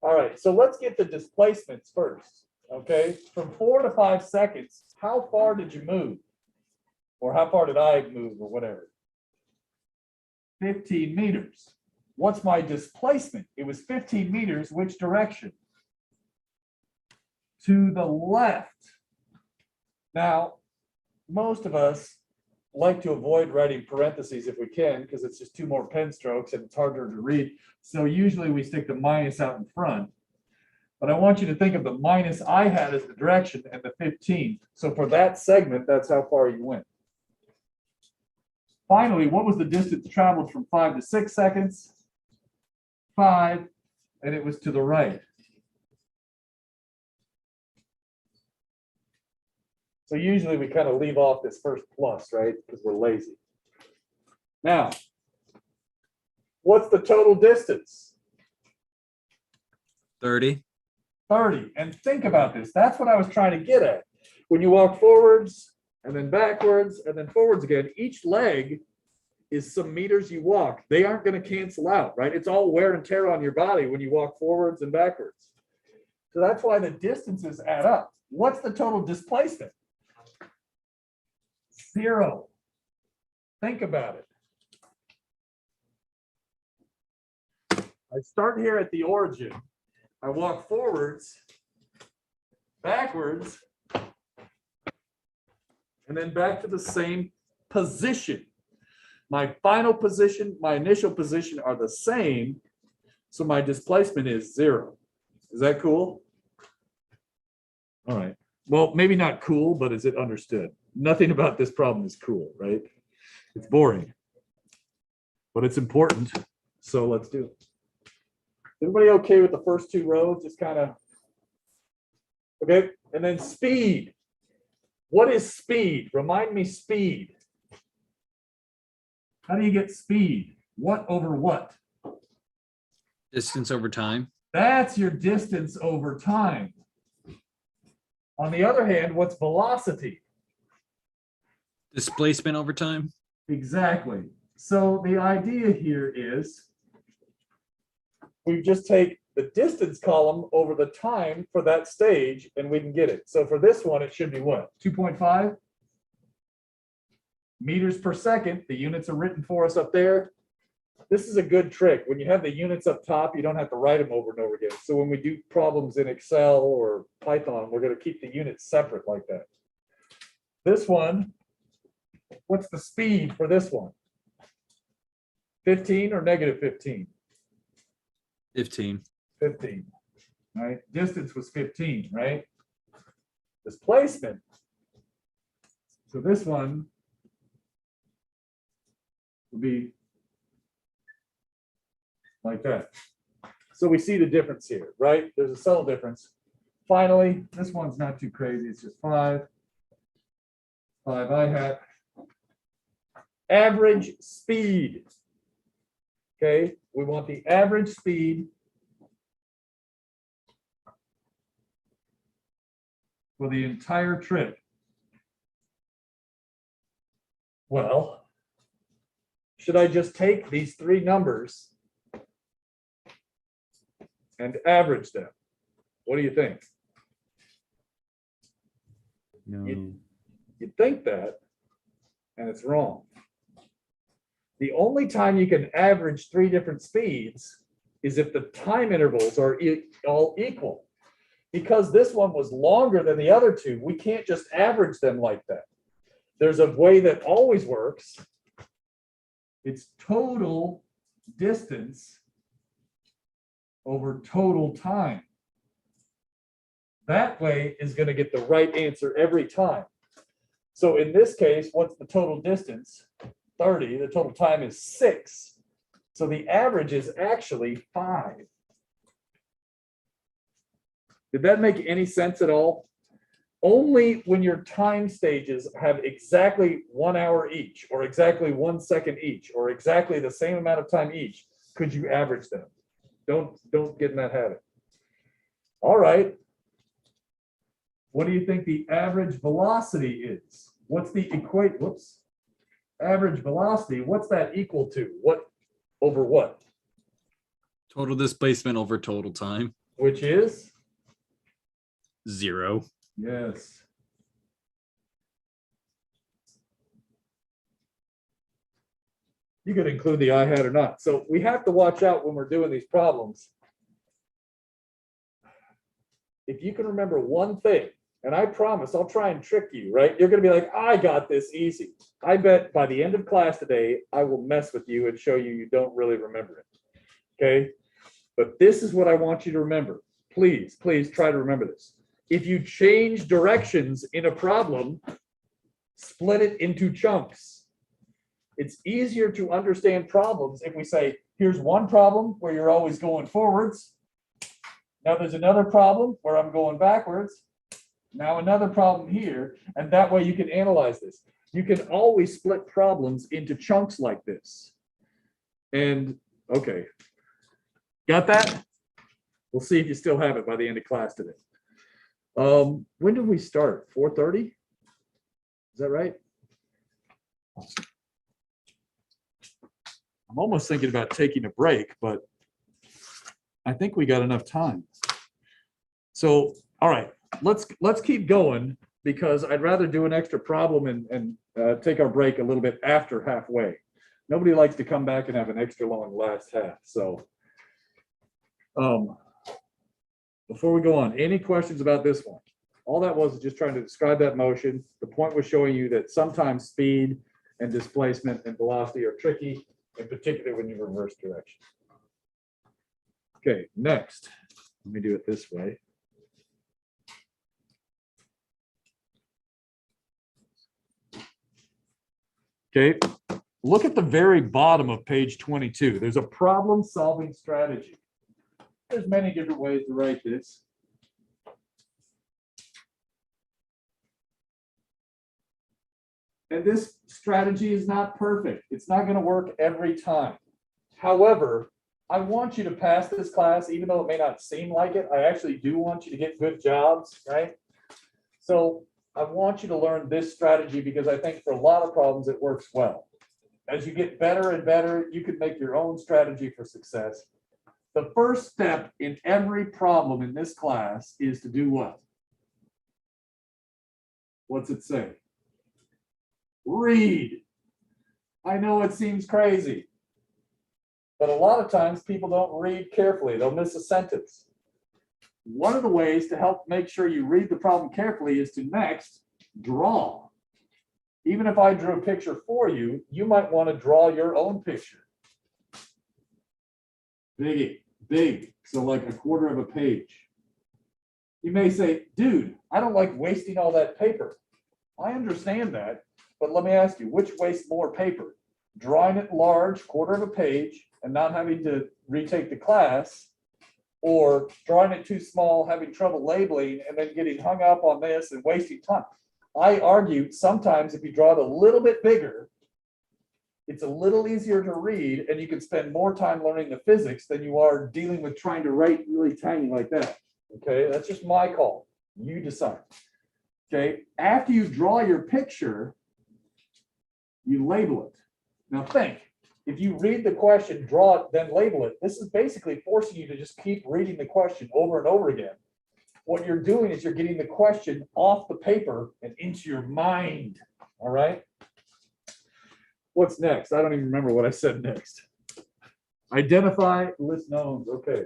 All right, so let's get the displacements first. Okay, from 4 to 5 seconds, how far did you move? Or how far did I move or whatever? 15 meters. What's my displacement? It was 15 meters, which direction? To the left. Now, most of us like to avoid writing parentheses if we can, because it's just 2 more pen strokes and it's harder to read. So usually we stick the minus out in front. But I want you to think of the minus I had as the direction and the 15. So for that segment, that's how far you went. Finally, what was the distance traveled from 5 to 6 seconds? 5, and it was to the right. So usually we kind of leave off this first plus, right? Because we're lazy. Now, what's the total distance? 30. 30. And think about this. That's what I was trying to get at. When you walk forwards and then backwards and then forwards again, each leg is some meters you walk. They aren't going to cancel out, right? It's all wear and tear on your body when you walk forwards and backwards. So that's why the distances add up. What's the total displacement? 0. Think about it. I start here at the origin. I walk forwards, backwards, and then back to the same position. My final position, my initial position are the same, so my displacement is 0. Is that cool? All right. Well, maybe not cool, but is it understood? Nothing about this problem is cool, right? It's boring, but it's important, so let's do it. Everybody okay with the first 2 rows? Just kind of, okay, and then speed. What is speed? Remind me speed. How do you get speed? What over what? Distance over time. That's your distance over time. On the other hand, what's velocity? Displacement over time. Exactly. So the idea here is we just take the distance column over the time for that stage and we can get it. So for this one, it should be what? 2.5 meters per second. The units are written for us up there. This is a good trick. When you have the units up top, you don't have to write them over and over again. So when we do problems in Excel or Python, we're going to keep the units separate like that. This one, what's the speed for this one? 15 or negative 15? 15. 15, right? Distance was 15, right? Displacement. So this one would be like that. So we see the difference here, right? There's a subtle difference. Finally, this one's not too crazy. It's just 5 I hat. Average speed. Okay, we want the average speed for the entire trip. Well, should I just take these three numbers and average them? What do you think? No. You think that, and it's wrong. The only time you can average three different speeds is if the time intervals are all equal. Because this one was longer than the other two, we can't just average them like that. There's a way that always works. It's total distance over total time. That way is going to get the right answer every time. So in this case, what's the total distance? 30. The total time is 6. So the average is actually 5. Did that make any sense at all? Only when your time stages have exactly 1 hour each, or exactly 1 second each, or exactly the same amount of time each, could you average them. Don't get in that habit. All right. What do you think the average velocity is? What's the average velocity? What's that equal to? What over what? Total displacement over total time. Which is? 0. Yes. You could include the I hat or not. So we have to watch out when we're doing these problems. If you can remember one thing, and I promise I'll try and trick you, right? You're going to be like, I got this easy. I bet by the end of class today, I will mess with you and show you you don't really remember it. Okay? But this is what I want you to remember. Please, please try to remember this. If you change directions in a problem, split it into chunks. It's easier to understand problems if we say, here's one problem where you're always going forwards. Now there's another problem where I'm going backwards. Now another problem here, and that way you can analyze this. You can always split problems into chunks like this. And okay, got that? We'll see if you still have it by the end of class today. When did we start? 4:30? Is that right? I'm almost thinking about taking a break, but I think we got enough time. So, all right, let's keep going because I'd rather do an extra problem and take our break a little bit after halfway. Nobody likes to come back and have an extra long last half. So, before we go on, any questions about this one? All that was just trying to describe that motion. The point was showing you that sometimes speed and displacement and velocity are tricky, in particular when you reverse direction. Okay, next, let me do it this way. Okay, look at the very bottom of page 22. There's a problem-solving strategy. There's many different ways to write this. And this strategy is not perfect. It's not going to work every time. However, I want you to pass this class, even though it may not seem like it. I actually do want you to get good jobs, right? So I want you to learn this strategy because I think for a lot of problems, it works well. As you get better and better, you can make your own strategy for success. The first step in every problem in this class is to do what? What's it say? Read. I know it seems crazy, but a lot of times people don't read carefully. They'll miss a sentence. One of the ways to help make sure you read the problem carefully is to next draw. Even if I drew a picture for you, you might want to draw your own picture. Big, so like a quarter of a page. You may say, dude, I don't like wasting all that paper. I understand that, but let me ask you, which wastes more paper? Drawing it large, quarter of a page, and not having to retake the class, or drawing it too small, having trouble labeling, and then getting hung up on this and wasting time? I argue sometimes if you draw it a little bit bigger, it's a little easier to read, and you can spend more time learning the physics than you are dealing with trying to write really tiny like that. Okay, that's just my call. You decide. Okay, after you draw your picture, you label it. Now think, if you read the question, draw it, then label it, this is basically forcing you to just keep reading the question over and over again. What you're doing is you're getting the question off the paper and into your mind. All right. What's next? I don't even remember what I said next. Identify, list knowns. Okay.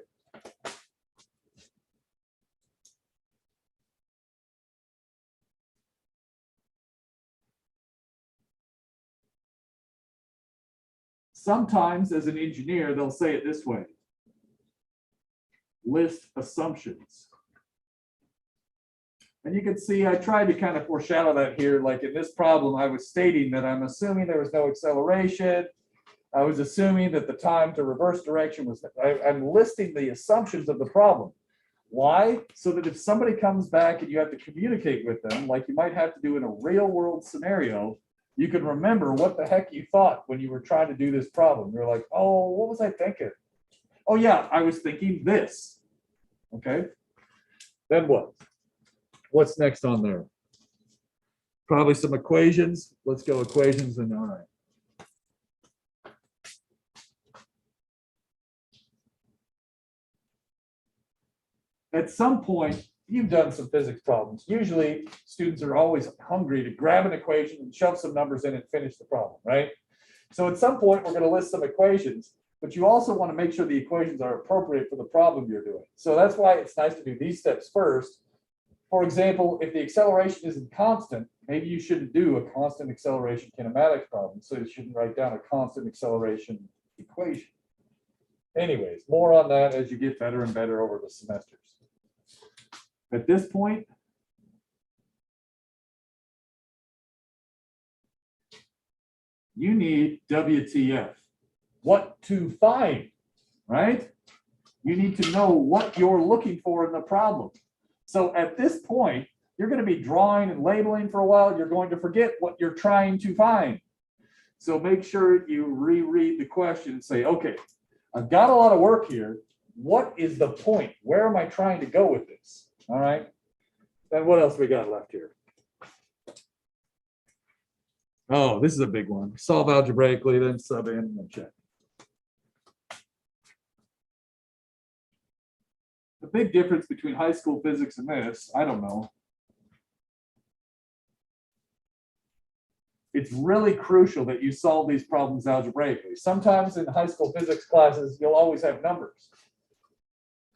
Sometimes as an engineer, they'll say it this way. List assumptions. And you can see I tried to kind of foreshadow that here. Like in this problem, I was stating that I'm assuming there was no acceleration. I was assuming that the time to reverse direction was, I'm listing the assumptions of the problem. Why? So that if somebody comes back and you have to communicate with them, like you might have to do in a real world scenario, you can remember what the heck you thought when you were trying to do this problem. You're like, oh, what was I thinking? Oh yeah, I was thinking this. Okay. Then what? What's next on there? Probably some equations. Let's go equations and all right. At some point, you've done some physics problems. Usually students are always hungry to grab an equation and shove some numbers in and finish the problem, right? So at some point, we're going to list some equations, but you also want to make sure the equations are appropriate for the problem you're doing. So that's why it's nice to do these steps first. For example, if the acceleration isn't constant, maybe you shouldn't do a constant acceleration kinematics problem. So you shouldn't write down a constant acceleration equation. Anyways, more on that as you get better and better over the semesters. At this point, you need WTF, what to find, right? You need to know what you're looking for in the problem. So at this point, you're going to be drawing and labeling for a while. You're going to forget what you're trying to find. So make sure you reread the question and say, okay, I've got a lot of work here. What is the point? Where am I trying to go with this? All right. Then what else we got left here? Oh, this is a big one. Solve algebraically, then sub in and then check. The big difference between high school physics and this, I don't know. It's really crucial that you solve these problems algebraically. Sometimes in high school physics classes, you'll always have numbers.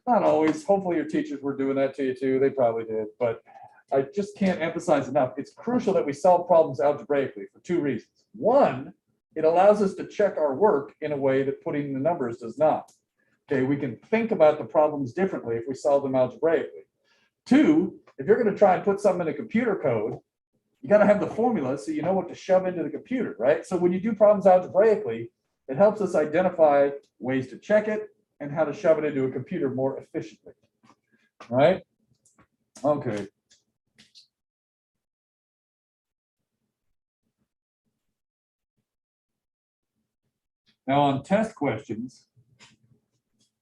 Not always. Hopefully your teachers were doing that to you too. They probably did, but I just can't emphasize enough. It's crucial that we solve problems algebraically for two reasons. One, it allows us to check our work in a way that putting the numbers does not. Okay, we can think about the problems differently if we solve them algebraically. Two, if you're going to try and put something in a computer code, you got to have the formula so you know what to shove into the computer, right? So when you do problems algebraically, it helps us identify ways to check it and how to shove it into a computer more efficiently, right? Okay. Now on test questions,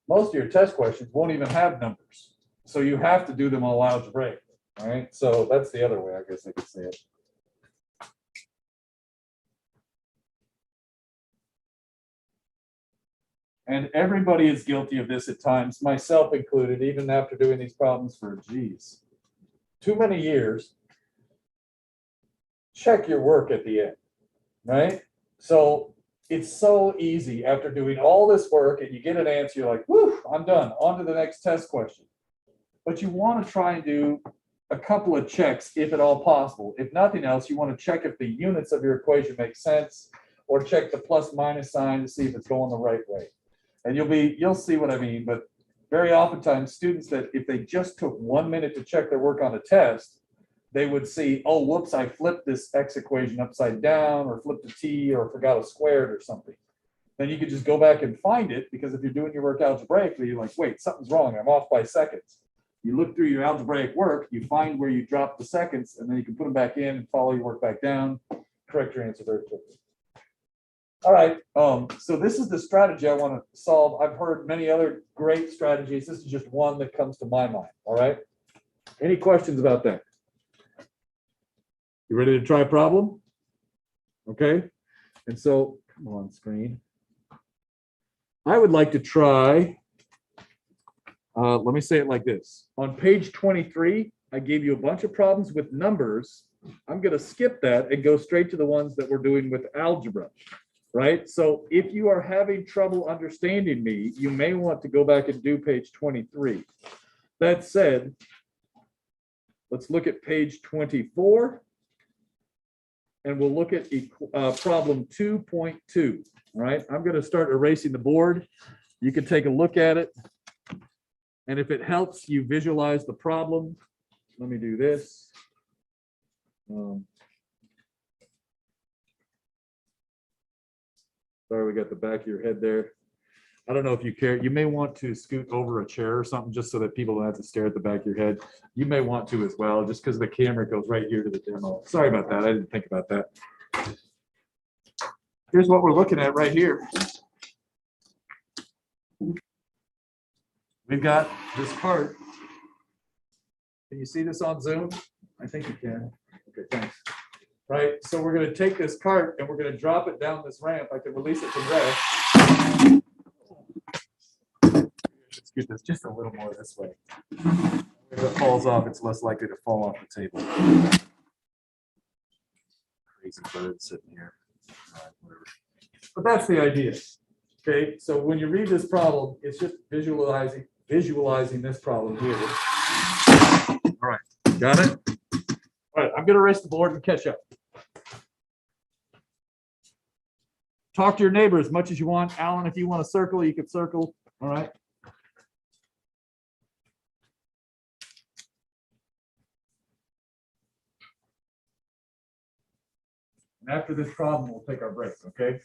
most of your test questions won't even have numbers. So you have to do them all algebraically. All right, so that's the other way, I guess I could say it. And everybody is guilty of this at times, myself included, even after doing these problems for, geez, too many years. Check your work at the end, right? So it's so easy after doing all this work and you get an answer, you're like, whew, I'm done, on to the next test question. But you want to try and do a couple of checks if at all possible. If nothing else, you want to check if the units of your equation make sense, or check the plus minus sign to see if it's going the right way. And you'll see what I mean, but very oftentimes students that if they just took 1 minute to check their work on a test, they would see, oh, whoops, I flipped this x equation upside down, or flipped a t, or forgot a squared or something. Then you could just go back and find it, because if you're doing your work algebraically, you're like, wait, something's wrong, I'm off by seconds. You look through your algebraic work, you find where you dropped the seconds, and then you can put them back in and follow your work back down, correct your answer very quickly. All right, so this is the strategy I want to solve. I've heard many other great strategies. This is just one that comes to my mind, all right? Any questions about that? You ready to try a problem? Okay, and so, come on screen. I would like to try, let me say it like this. On page 23, I gave you a bunch of problems with numbers. I'm going to skip that and go straight to the ones that we're doing with algebra. Right? So if you are having trouble understanding me, you may want to go back and do page 23. That said, let's look at page 24, and we'll look at problem 2.2. All right, I'm going to start erasing the board. You can take a look at it, and if it helps you visualize the problem, let me do this. Sorry, we got the back of your head there. I don't know if you care. You may want to scoot over a chair or something just so that people don't have to stare at the back of your head. You may want to as well, just because the camera goes right here to the demo. Sorry about that. I didn't think about that. Here's what we're looking at right here. We've got this part. Can you see this on Zoom? I think you can. Okay, thanks. Right, so we're going to take this cart and we're going to drop it down this ramp. I can release it from there. Let's get this just a little more this way. If it falls off, it's less likely to fall off the table. Crazy bird sitting here. Whatever. But that's the idea. Okay, so when you read this problem, it's just visualizing this problem here. All right, got it? All right, I'm going to erase the board and catch up. Talk to your neighbor as much as you want. Alan, if you want to circle, you can circle. All right. And after this problem, we'll take our break, okay?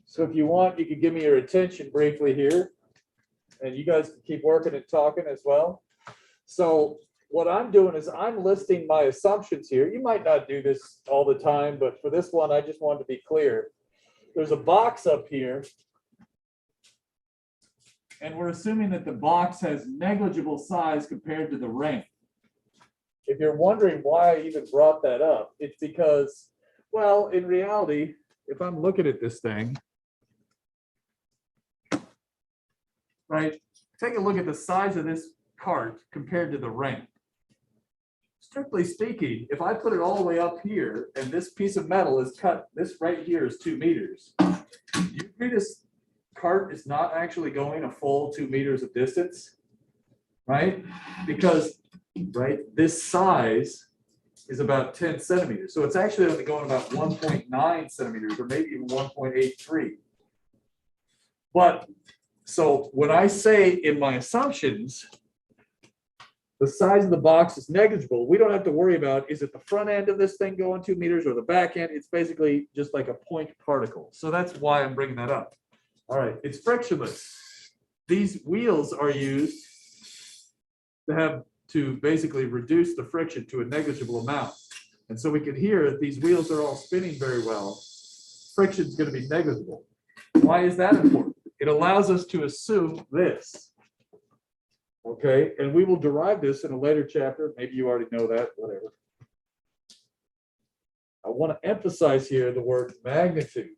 So if you want, you could give me your attention briefly here, and you guys can keep working and talking as well. So what I'm doing is I'm listing my assumptions here. You might not do this all the time, but for this one, I just wanted to be clear. There's a box up here, and we're assuming that the box has negligible size compared to the ring. If you're wondering why I even brought that up, it's because, well, in reality, if I'm looking at this thing, right, take a look at the size of this cart compared to the ring. Strictly speaking, if I put it all the way up here and this piece of metal is cut, this right here is 2 meters. You agree this cart is not actually going a full 2 meters of distance, right? Because, right, this size is about 10 centimeters. So it's actually only going about 1.9 centimeters or maybe even 1.83. But so when I say in my assumptions, the size of the box is negligible, we don't have to worry about, is it the front end of this thing going 2 meters or the back end? It's basically just like a point particle. So that's why I'm bringing that up. All right, it's frictionless. These wheels are used to basically reduce the friction to a negligible amount. And so we can hear that these wheels are all spinning very well. Friction is going to be negligible. Why is that important? It allows us to assume this. Okay, and we will derive this in a later chapter. Maybe you already know that, whatever. I want to emphasize here the word magnitude.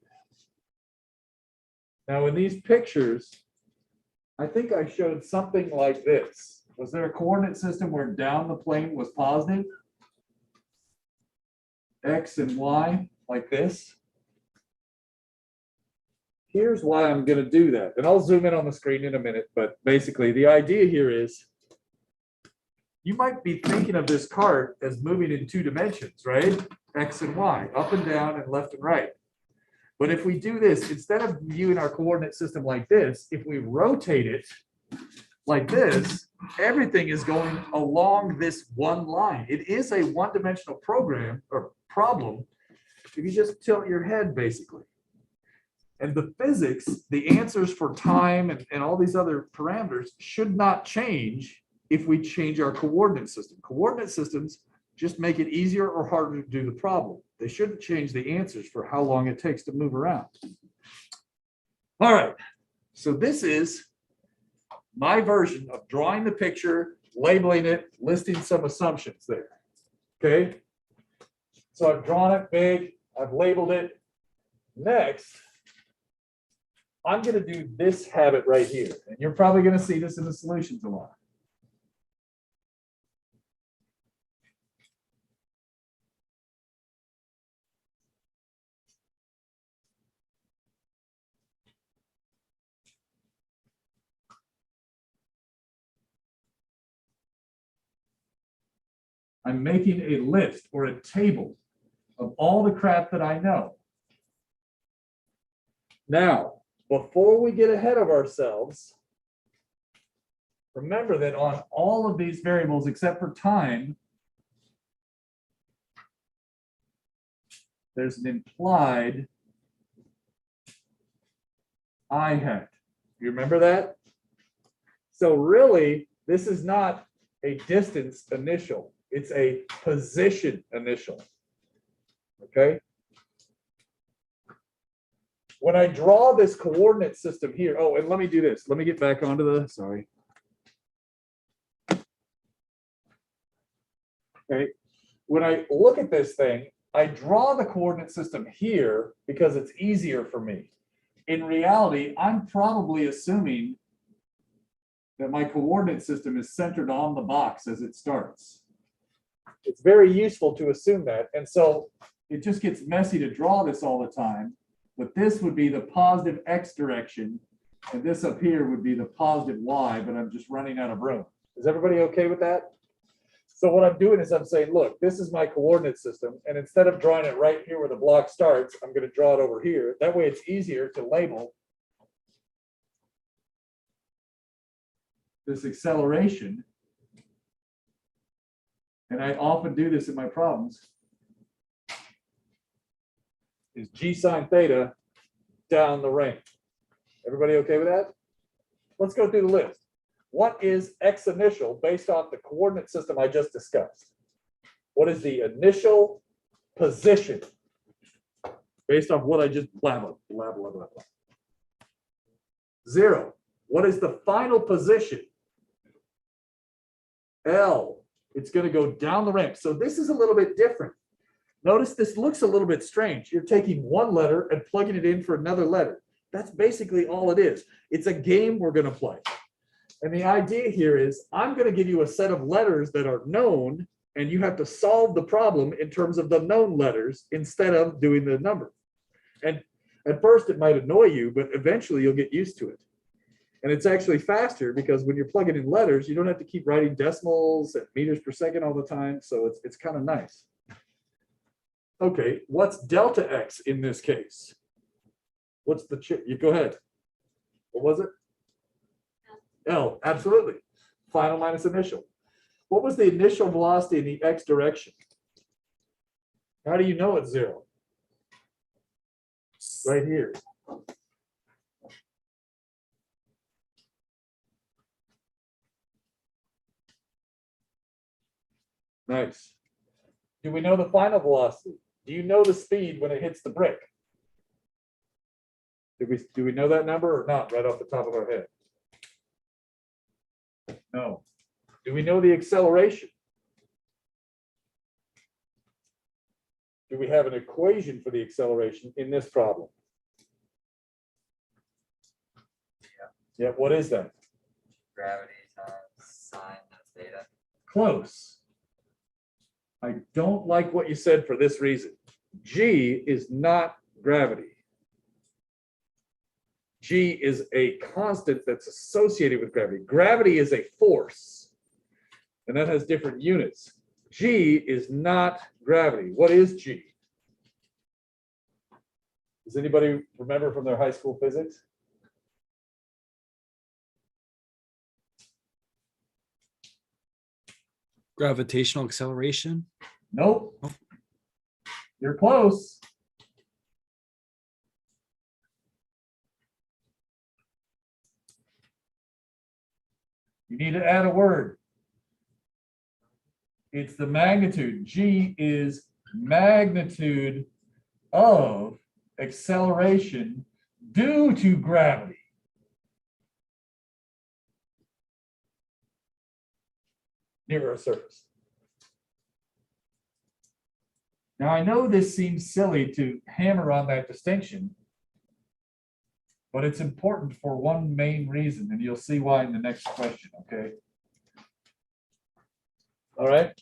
Now, in these pictures, I think I showed something like this. Was there a coordinate system where down the plane was positive? X and Y, like this? Here's why I'm going to do that. And I'll zoom in on the screen in a minute. But basically, the idea here is you might be thinking of this cart as moving in 2 dimensions, right? X and Y, up and down and left and right. But if we do this, instead of viewing our coordinate system like this, if we rotate it like this, everything is going along this one line. It is a one-dimensional program or problem if you just tilt your head, basically. And the physics, the answers for time and all these other parameters should not change if we change our coordinate system. Coordinate systems just make it easier or harder to do the problem. They shouldn't change the answers for how long it takes to move around. All right, so this is my version of drawing the picture labeling it, listing some assumptions there. Okay? So I've drawn it big, I've labeled it. Next, I'm going to do this habit right here. And you're probably going to see this in the solutions a lot. I'm making a list or a table of all the crap that I know. Now, before we get ahead of ourselves, remember that on all of these variables except for time, there's an implied I hat. You remember that? So really, this is not a distance initial. It's a position initial. Okay? When I draw this coordinate system here, oh, and let me do this. Let me get back onto the, sorry. Okay. When I look at this thing, I draw the coordinate system here because it's easier for me. In reality, I'm probably assuming that my coordinate system is centered on the box as it starts. It's very useful to assume that. And so it just gets messy to draw this all the time. But this would be the positive X direction. And this up here would be the positive Y, but I'm just running out of room. Is everybody okay with that? So what I'm doing is I'm saying, look, this is my coordinate system. And instead of drawing it right here where the block starts, I'm going to draw it over here. That way it's easier to label this acceleration. And I often do this in my problems. Is G sine theta down the range. Everybody okay with that? Let's go through the list. What is X initial based off the coordinate system I just discussed? What is the initial position based off what I just blah, blah, blah, blah, blah, blah. 0. What is the final position? L. It's going to go down the ramp. So this is a little bit different. Notice this looks a little bit strange. You're taking one letter and plugging it in for another letter. That's basically all it is. It's a game we're going to play. And the idea here is I'm going to give you a set of letters that are known, and you have to solve the problem in terms of the known letters instead of doing the number. And at first it might annoy you, but eventually you'll get used to it. And it's actually faster because when you're plugging in letters, you don't have to keep writing decimals and meters per second all the time. So it's kind of nice. Okay, what's delta X in this case? What's the you go ahead. What was it? L, absolutely. Final minus initial. What was the initial velocity in the X direction? How do you know it's 0? Right here. Nice. Do we know the final velocity? Do you know the speed when it hits the brick? Do we know that number or not right off the top of our head? No. Do we know the acceleration? Do we have an equation for the acceleration in this problem? Yeah, what is that? Gravity times sine of theta. Close. I don't like what you said for this reason. G is not gravity. G is a constant that's associated with gravity. Gravity is a force, and that has different units. G is not gravity. What is G? Does anybody remember from their high school physics? Gravitational acceleration. Nope. You're close. You need to add a word. It's the magnitude. G is magnitude of acceleration due to gravity. near Earth's surface. Now, I know this seems silly to hammer on that distinction, but it's important for one main reason, and you'll see why in the next question, okay? All right.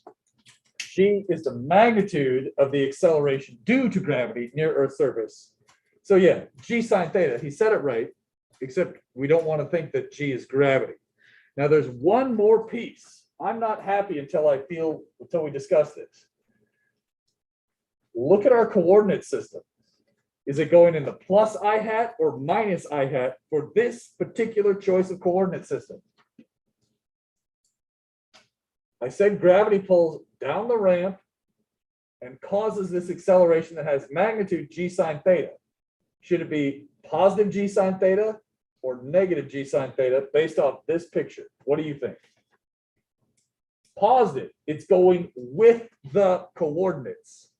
G is the magnitude of the acceleration due to gravity near Earth's surface. So yeah, G sine theta, he said it right, except we don't want to think that G is gravity. Now there's one more piece. I'm not happy until we discuss this. Look at our coordinate system. Is it going in the plus I hat or minus I hat for this particular choice of coordinate system? I said gravity pulls down the ramp and causes this acceleration that has magnitude G sine theta. Should it be positive G sine theta or negative G sine theta based off this picture? What do you think? Positive. It's going with the coordinates.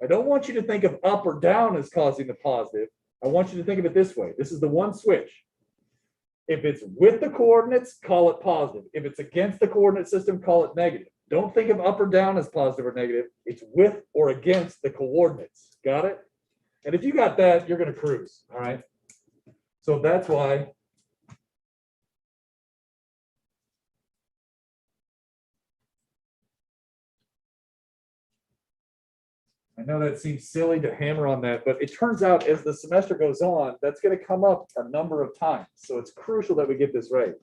I don't want you to think of up or down as causing the positive. I want you to think of it this way. This is the one switch. If it's with the coordinates, call it positive. If it's against the coordinate system, call it negative. Don't think of up or down as positive or negative. It's with or against the coordinates. Got it? And if you got that, you're going to cruise. All right. So that's why. I know that seems silly to hammer on that, but it turns out as the semester goes on, that's going to come up a number of times. So it's crucial that we get this right.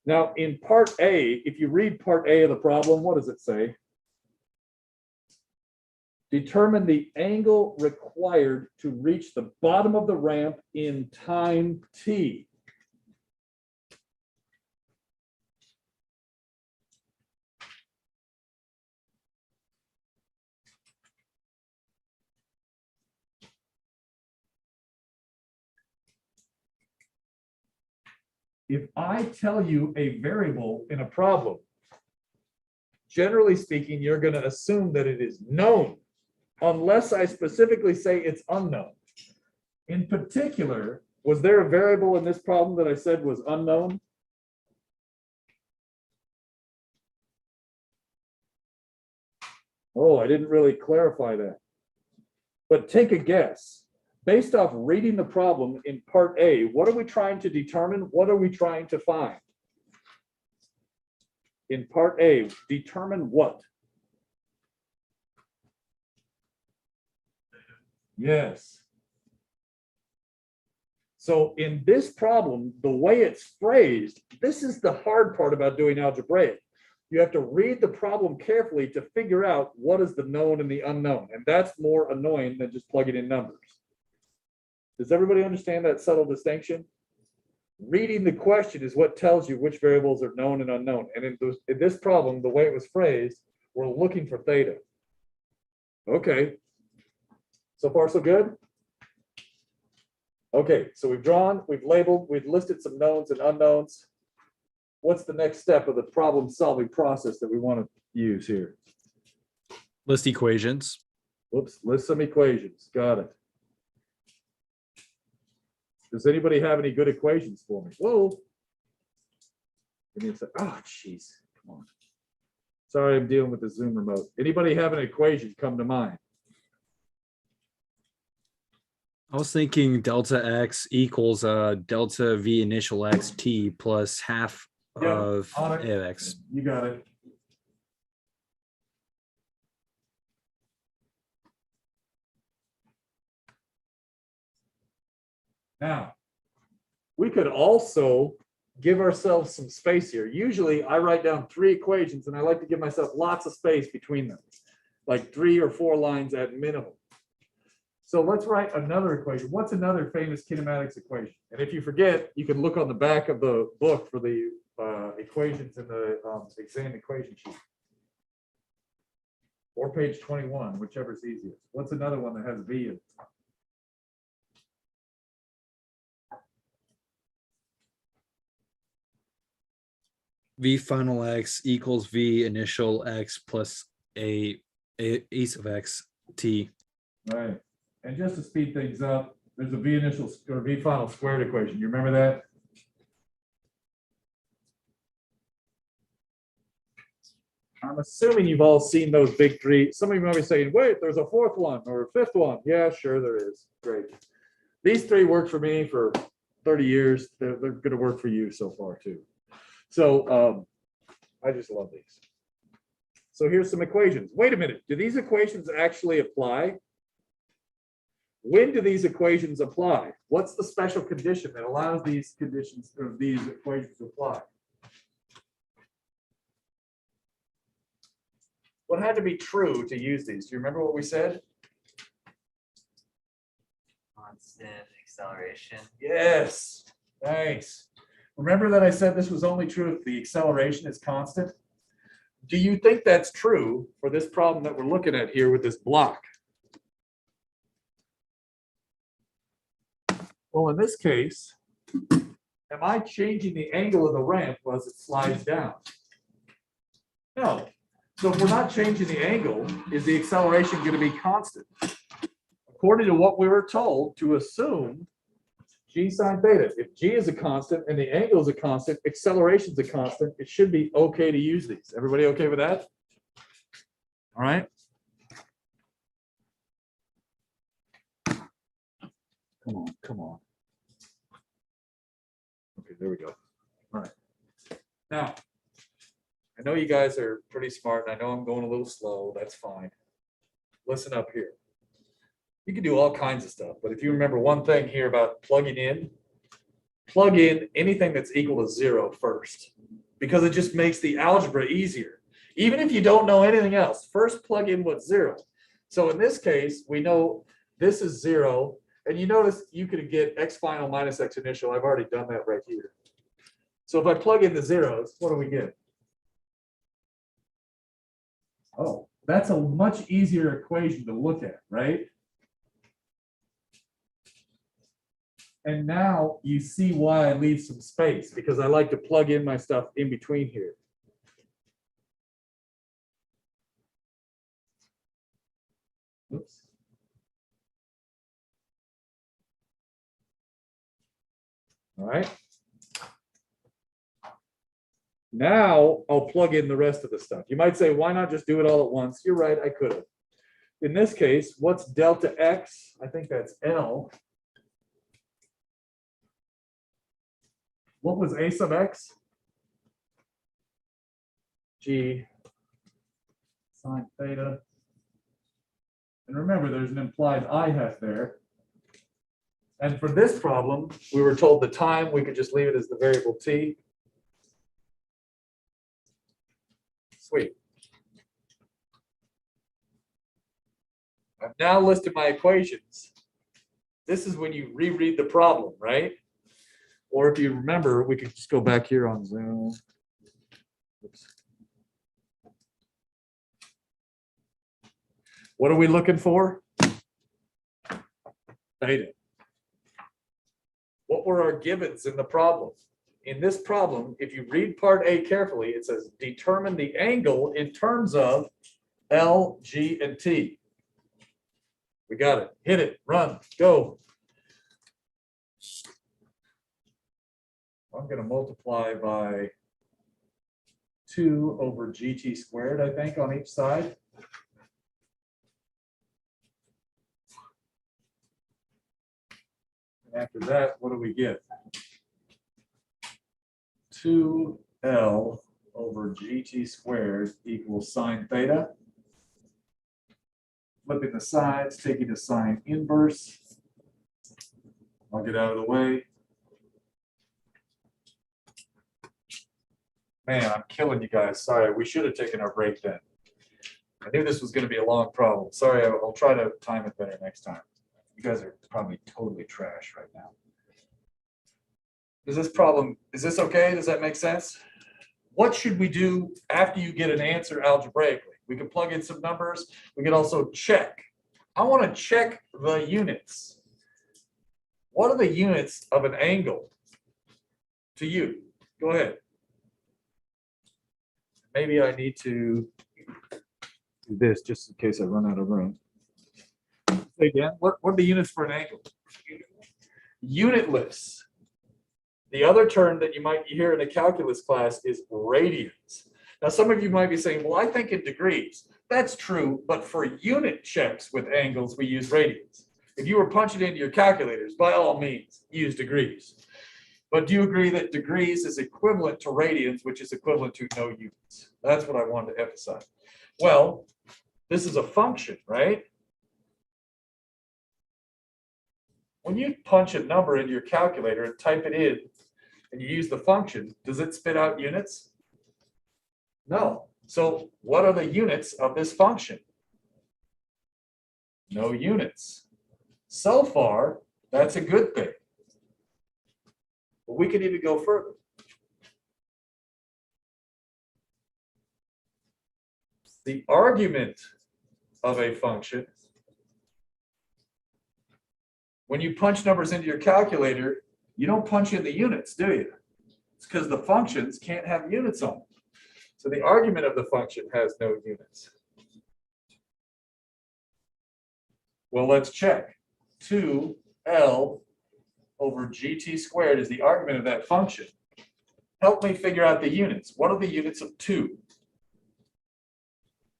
Now, in part A, if you read part A of the problem, what does it say? Determine the angle required to reach the bottom of the ramp in time t. If I tell you a variable in a problem, generally speaking, you're going to assume that it is known, unless I specifically say it's unknown. In particular, was there a variable in this problem that I said was unknown? Oh, I didn't really clarify that. But take a guess. Based off reading the problem in part A, what are we trying to determine? What are we trying to find? In part A, determine what? Yes. So in this problem, the way it's phrased, this is the hard part about doing algebraic. You have to read the problem carefully to figure out what is the known and the unknown. And that's more annoying than just plugging in numbers. Does everybody understand that subtle distinction? Reading the question is what tells you which variables are known and unknown. And in this problem, the way it was phrased, we're looking for theta. Okay. So far, so good? Okay, so we've drawn, we've labeled, we've listed some knowns and unknowns. What's the next step of the problem-solving process that we want to use here? List equations. Whoops, list some equations. Got it. Does anybody have any good equations for me? Whoa. Give me a sec. Oh, jeez. Come on. Sorry, I'm dealing with the Zoom remote. Anybody have an equation come to mind? I was thinking delta x equals delta v initial x t plus half Yeah, of on it. x. You got it. Now, we could also give ourselves some space here. Usually I write down 3 equations and I like to give myself lots of space between them, like 3 or 4 lines at minimum. So let's write another equation. What's another famous kinematics equation? And if you forget, you can look on the back of the book for the equations in the exam equation sheet. Or page 21, whichever's easiest. What's another one that has V in it? V final x equals v initial x plus a ace of x t. Right. And just to speed things up, there's a V initial or V final squared equation. You remember that? I'm assuming you've all seen those big three. Some of you might be saying, wait, there's a fourth one or a fifth one. Yeah, sure there is. Great. These three worked for me for 30 years. They're going to work for you so far too. So I just love these. So here's some equations. Wait a minute. Do these equations actually apply? When do these equations apply? What's the special condition that allows these conditions or these equations to apply? What had to be true to use these? Do you remember what we said? Constant acceleration. Yes. Nice. Remember that I said this was only true if the acceleration is constant? Do you think that's true for this problem that we're looking at here with this block? Well, in this case, am I changing the angle of the ramp as it slides down? No. So if we're not changing the angle, is the acceleration going to be constant? According to what we were told to assume g sine theta, if g is a constant and the angle is a constant, acceleration is a constant, it should be okay to use these. Everybody okay with that? All right. Come on, come on. Okay, there we go. All right. Now, I know you guys are pretty smart, and I know I'm going a little slow. That's fine. Listen up here. You can do all kinds of stuff, but if you remember one thing here about plugging in, plug in anything that's equal to 0 first, because it just makes the algebra easier. Even if you don't know anything else, first plug in what's 0. So in this case, we know this is 0, and you notice you could get x final minus x initial. I've already done that right here. So if I plug in the zeros, what do we get? Oh, that's a much easier equation to look at, right? And now you see why I leave some space, because I like to plug in my stuff in between here. Oops. All right. Now I'll plug in the rest of the stuff. You might say, why not just do it all at once? You're right, I could have. In this case, what's delta x? I think that's L. What was a sub x? G sine theta. And remember, there's an implied I hat there. And for this problem, we were told the time, we could just leave it as the variable t. Sweet. I've now listed my equations. This is when you reread the problem, right? Or if you remember, we could just go back here on Zoom. Oops. What are we looking for? Theta. What were our givens in the problem? In this problem, if you read part A carefully, it says determine the angle in terms of L, G, and T. We got it. Hit it. Run. Go. I'm going to multiply by 2 over GT squared, I think, on each side. And after that, what do we get? 2L over GT squared equals sine theta. Flipping the sides, taking the sine inverse. I'll get out of the way. Man, I'm killing you guys. Sorry, we should have taken our break then. I knew this was going to be a long problem. Sorry, I'll try to time it better next time. You guys are probably totally trash right now. Is this okay? Does that make sense? What should we do after you get an answer algebraically? We can plug in some numbers. We can also check. I want to check the units. What are the units of an angle to you? Go ahead. Maybe I need to do this just in case I run out of room. Say again, what are the units for an angle? Unitless. The other term that you might hear in a calculus class is radians. Now, some of you might be saying, well, I think in degrees. That's true, but for unit checks with angles, we use radians. If you were punching into your calculators, by all means, use degrees. But do you agree that degrees is equivalent to radians, which is equivalent to no units? That's what I wanted to emphasize. Well, this is a function, right? When you punch a number into your calculator and type it in, and you use the function, does it spit out units? No. So what are the units of this function? No units. So far, that's a good thing. But we can even go further. The argument of a function, when you punch numbers into your calculator, you don't punch in the units, do you? It's because the functions can't have units on them. So the argument of the function has no units. Well, let's check. 2L over GT squared is the argument of that function. Help me figure out the units. What are the units of 2?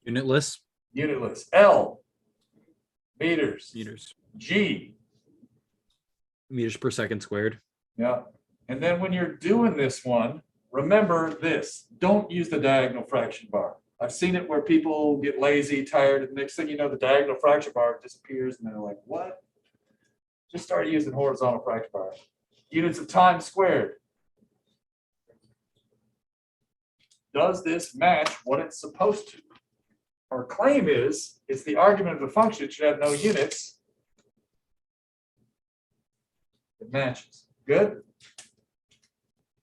Unitless. Unitless. L, meters. Meters. G, Meters per second squared. yeah. And then when you're doing this one, remember this, don't use the diagonal fraction bar. I've seen it where people get lazy, tired, and next thing you know, the diagonal fraction bar disappears and they're like, what? Just start using horizontal fraction bar. Units of time squared. Does this match what it's supposed to? Our claim is, it's the argument of the function, it should have no units. It matches. Good?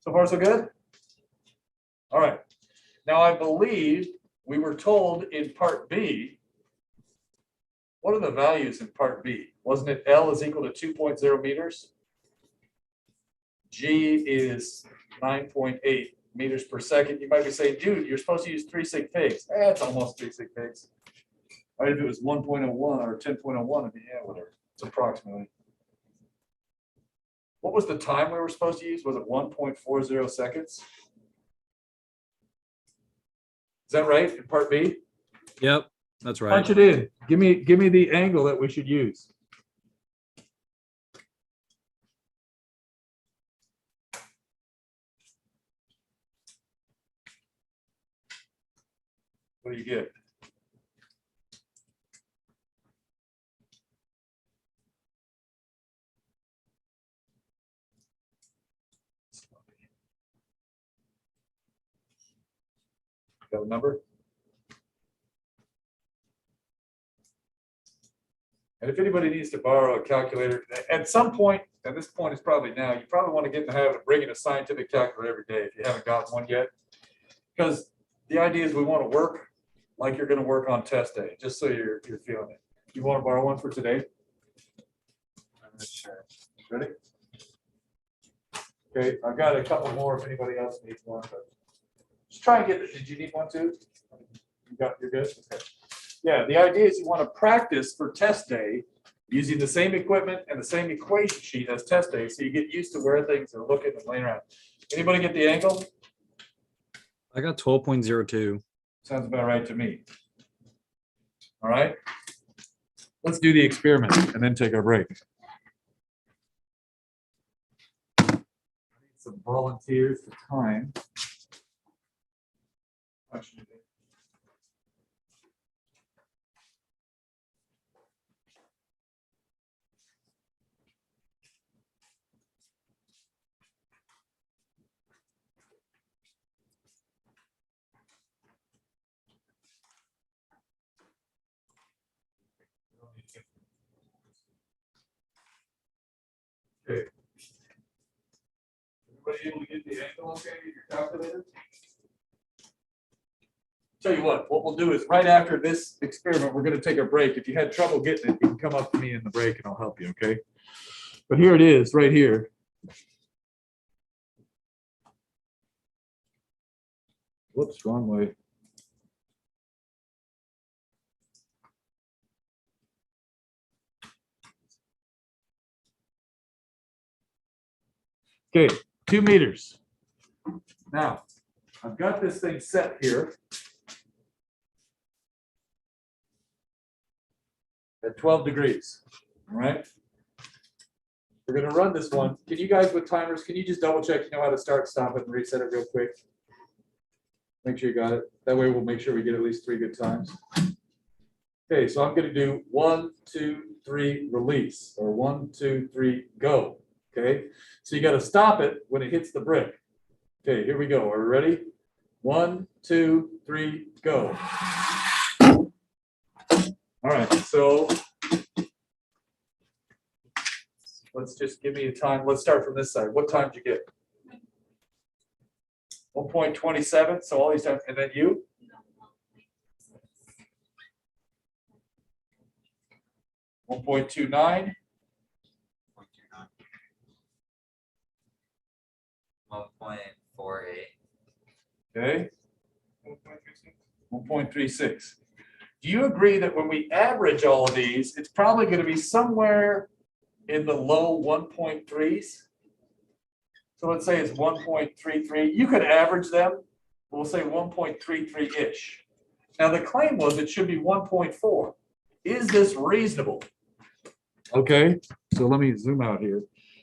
So far, so good? All right. Now, I believe we were told in part B, what are the values in part B? Wasn't it L is equal to 2.0 meters? G is 9.8 meters per second. You might be saying, dude, you're supposed to use 3 sig figs. It's almost 3 sig figs. Right, if it was 1.01 or 10.01, it'd be, yeah, whatever. It's approximately. What was the time we were supposed to use? Was it 1.40 seconds? Is that right in part B? Yep, that's right. Punch it in. Give me the angle that we should use. What do you get? Got a number? And if anybody needs to borrow a calculator, at some point, and this point is probably now, you probably want to get in the habit of bringing a scientific calculator every day if you haven't gotten one yet. Because the idea is we want to work like you're going to work on test day, just so you're feeling it. You want to borrow one for today? Sure. Ready? Okay, I've got a couple more if anybody else needs one. But just try and get it. Did you need one too? You're good? Okay. Yeah, the idea is you want to practice for test day using the same equipment and the same equation sheet as test day, so you get used to where things are looking and laying around. Anybody get the angle? I got 12.02. Sounds about right to me. All right. Let's do the experiment and then take our break. I need some volunteers for time. Okay. Everybody able to get the angle okay with your calculator? Tell you what we'll do is right after this experiment, we're going to take a break. If you had trouble getting it, you can come up to me in the break and I'll help you, okay? But here it is, right here. Whoops, wrong way. Okay, 2 meters. Now, I've got this thing set here at 12 degrees, all right? We're gonna run this one. Can you guys with timers, can you just double check you know how to start, stop it, and reset it real quick? Make sure you got it. That way we'll make sure we get at least 3 good times. Okay, so I'm gonna do 1, 2, 3, release, or 1, 2, 3, go. Okay, so you gotta stop it when it hits the brick. Okay, here we go. Are we ready? 1, 2, 3, go. All right, so let's just give me a time. Let's start from this side. What time did you get? 1.27. So all these times, and then you? 1.29. 1.48. Okay. 1.36. Do you agree that when we average all of these, it's probably going to be somewhere in the low 1.3s? So let's say it's 1.33. You could average them. We'll say 1.33-ish. Now the claim was it should be 1.4. Is this reasonable? Okay, so let me zoom out here.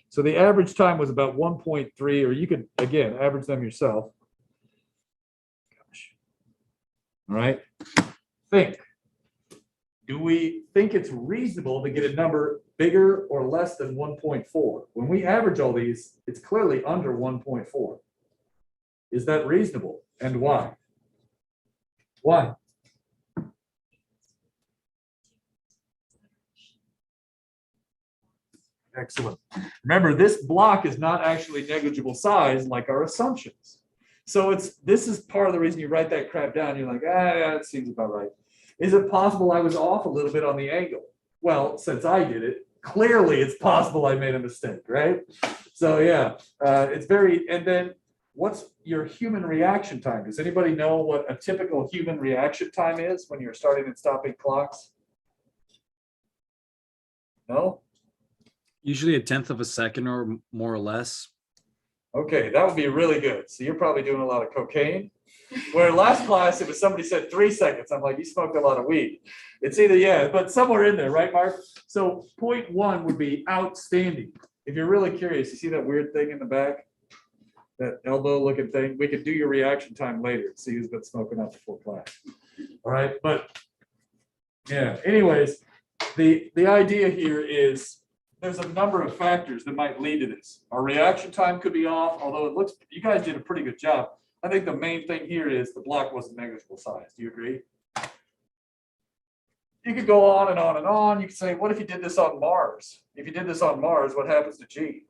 So the average time was about 1.3, or you could, again, average them yourself. All right, think. Do we think it's reasonable to get a number bigger or less than 1.4? When we average all these, it's clearly under 1.4. Is that reasonable? And why? Why? Excellent. Remember, this block is not actually negligible size like our assumptions. So this is part of the reason you write that crap down. You're like, yeah, it seems about right. Is it possible I was off a little bit on the angle? Well, since I did it, clearly it's possible I made a mistake, right? So yeah, it's very, and then what's your human reaction time? Does anybody know what a typical human reaction time is when you're starting and stopping clocks? No? Usually 1/10 of a second or more or less. Okay, that would be really good. So you're probably doing a lot of cocaine. Where last class, it was somebody said 3 seconds. I'm like, you smoked a lot of weed. It's either, yeah, but somewhere in there, right, Mark? So 0.1 would be outstanding. If you're really curious, you see that weird thing in the back? That elbow looking thing? We could do your reaction time later and see who's been smoking up before class. All right, but yeah, anyways, the idea here is there's a number of factors that might lead to this. Our reaction time could be off, although it looks, you guys did a pretty good job. I think the main thing here is the block wasn't negligible size. Do you agree? You could go on and on and on. You could say, what if you did this on Mars? If you did this on Mars, what happens to G?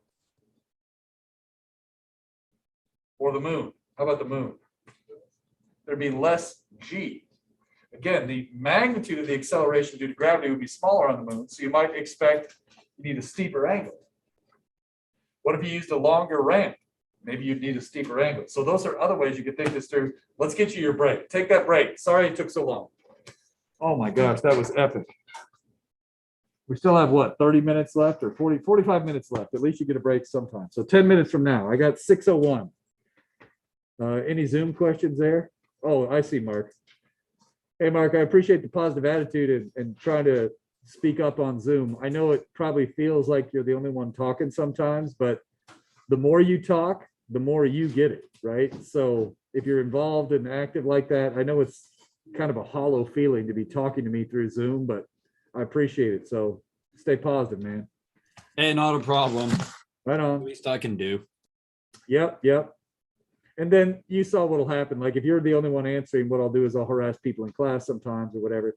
Or the moon? How about the moon? There'd be less G. Again, the magnitude of the acceleration due to gravity would be smaller on the moon, so you might expect you need a steeper angle. What if you used a longer ramp? Maybe you'd need a steeper angle. So those are other ways you could think this through. Let's get you your break. Take that break. Sorry it took so long. Oh my gosh, that was epic. We still have what, 30 minutes left or 45 minutes left. At least you get a break sometime. So 10 minutes from now, I got 6:01. Any Zoom questions there? Oh, I see, Mark. Hey, Mark, I appreciate the positive attitude and trying to speak up on Zoom. I know it probably feels like you're the only one talking sometimes, but the more you talk, the more you get it, right? So if you're involved and active like that, I know it's kind of a hollow feeling to be talking to me through Zoom, but I appreciate it. So stay positive, man. Hey, not a problem. Right At on. least I can do. Yep. And then you saw what'll happen. Like if you're the only one answering, what I'll do is I'll harass people in class sometimes or whatever.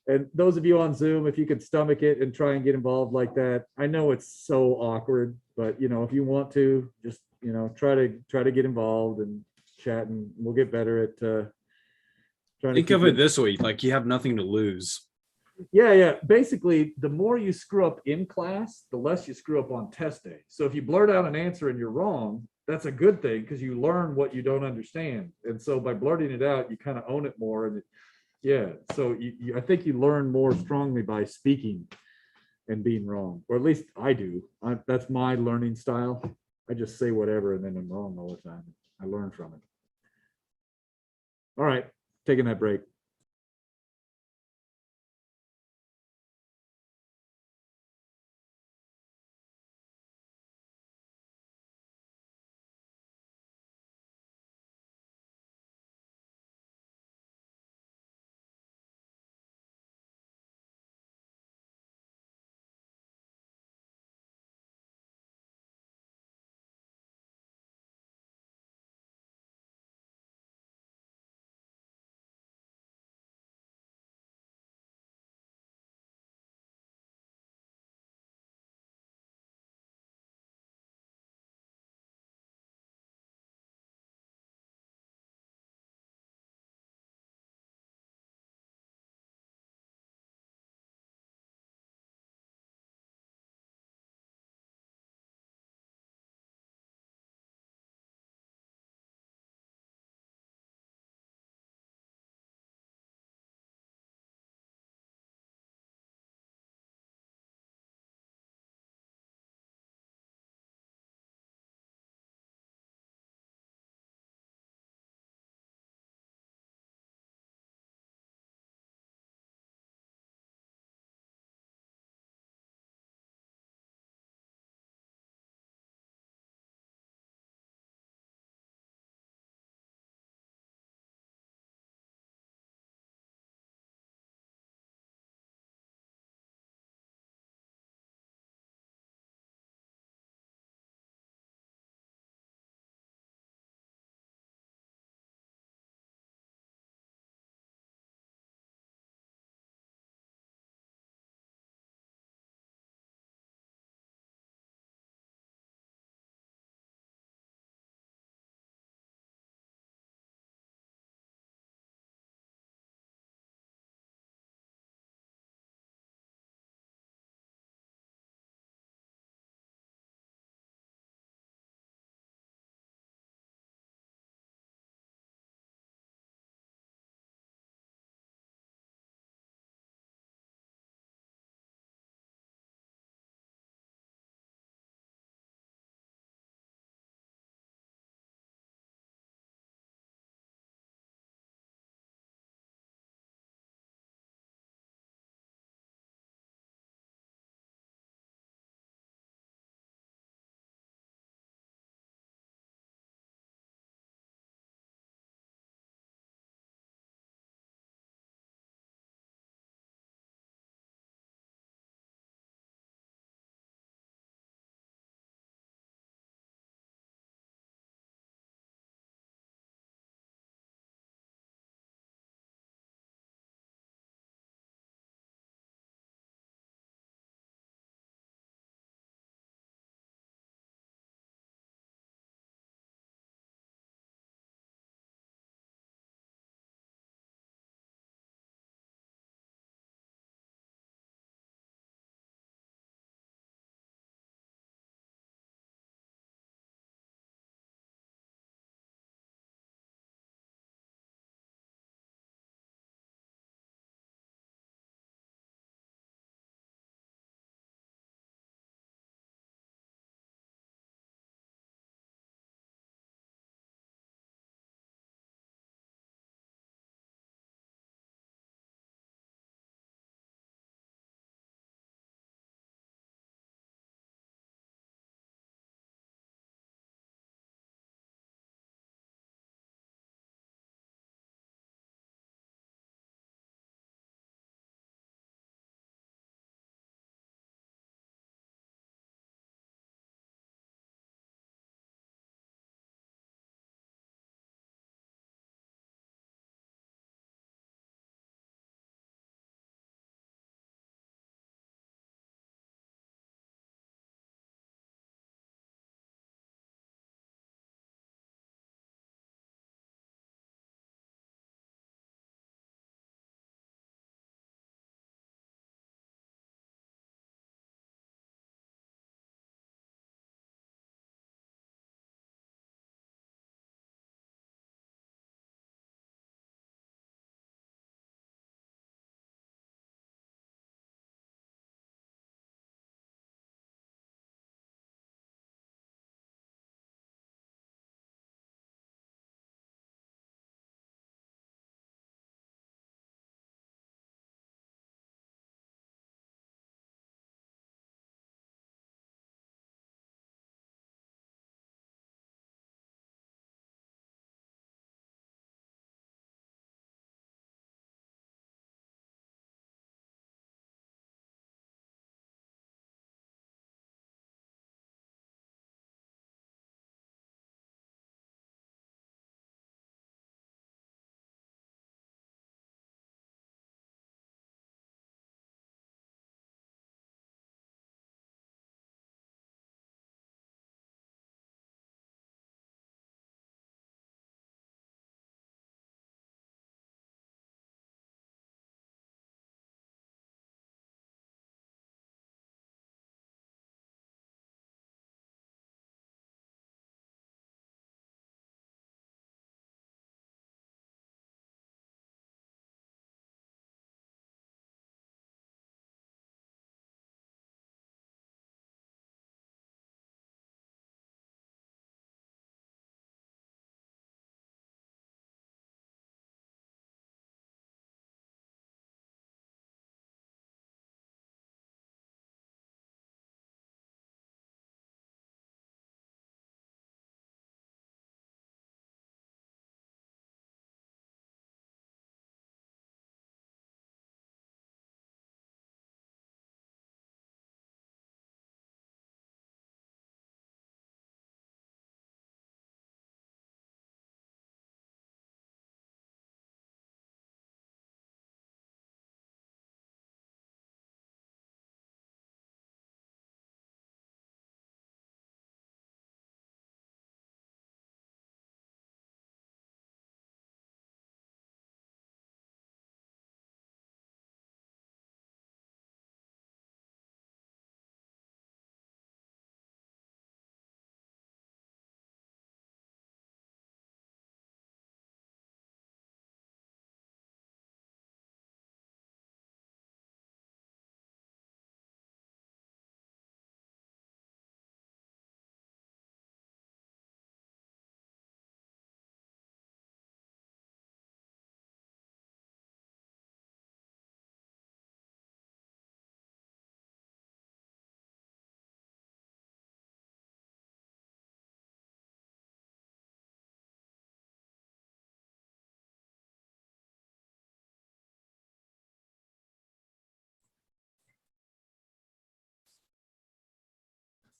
And those of you on Zoom, if you could stomach it and try and get involved like that, I know it's so awkward, but if you want to, just try to get involved and chat, and we'll get better at trying Think to of it this way, like you have nothing to lose. Yeah. Basically, the more you screw up in class, the less you screw up on test day. So if you blurt out an answer and you're wrong, that's a good thing because you learn what you don't understand. And so by blurting it out, you kind of own it more. And yeah, so I think you learn more strongly by speaking and being wrong, or at least I do. That's my learning style. I just say whatever and then I'm wrong all the time. I learn from it. taking that break.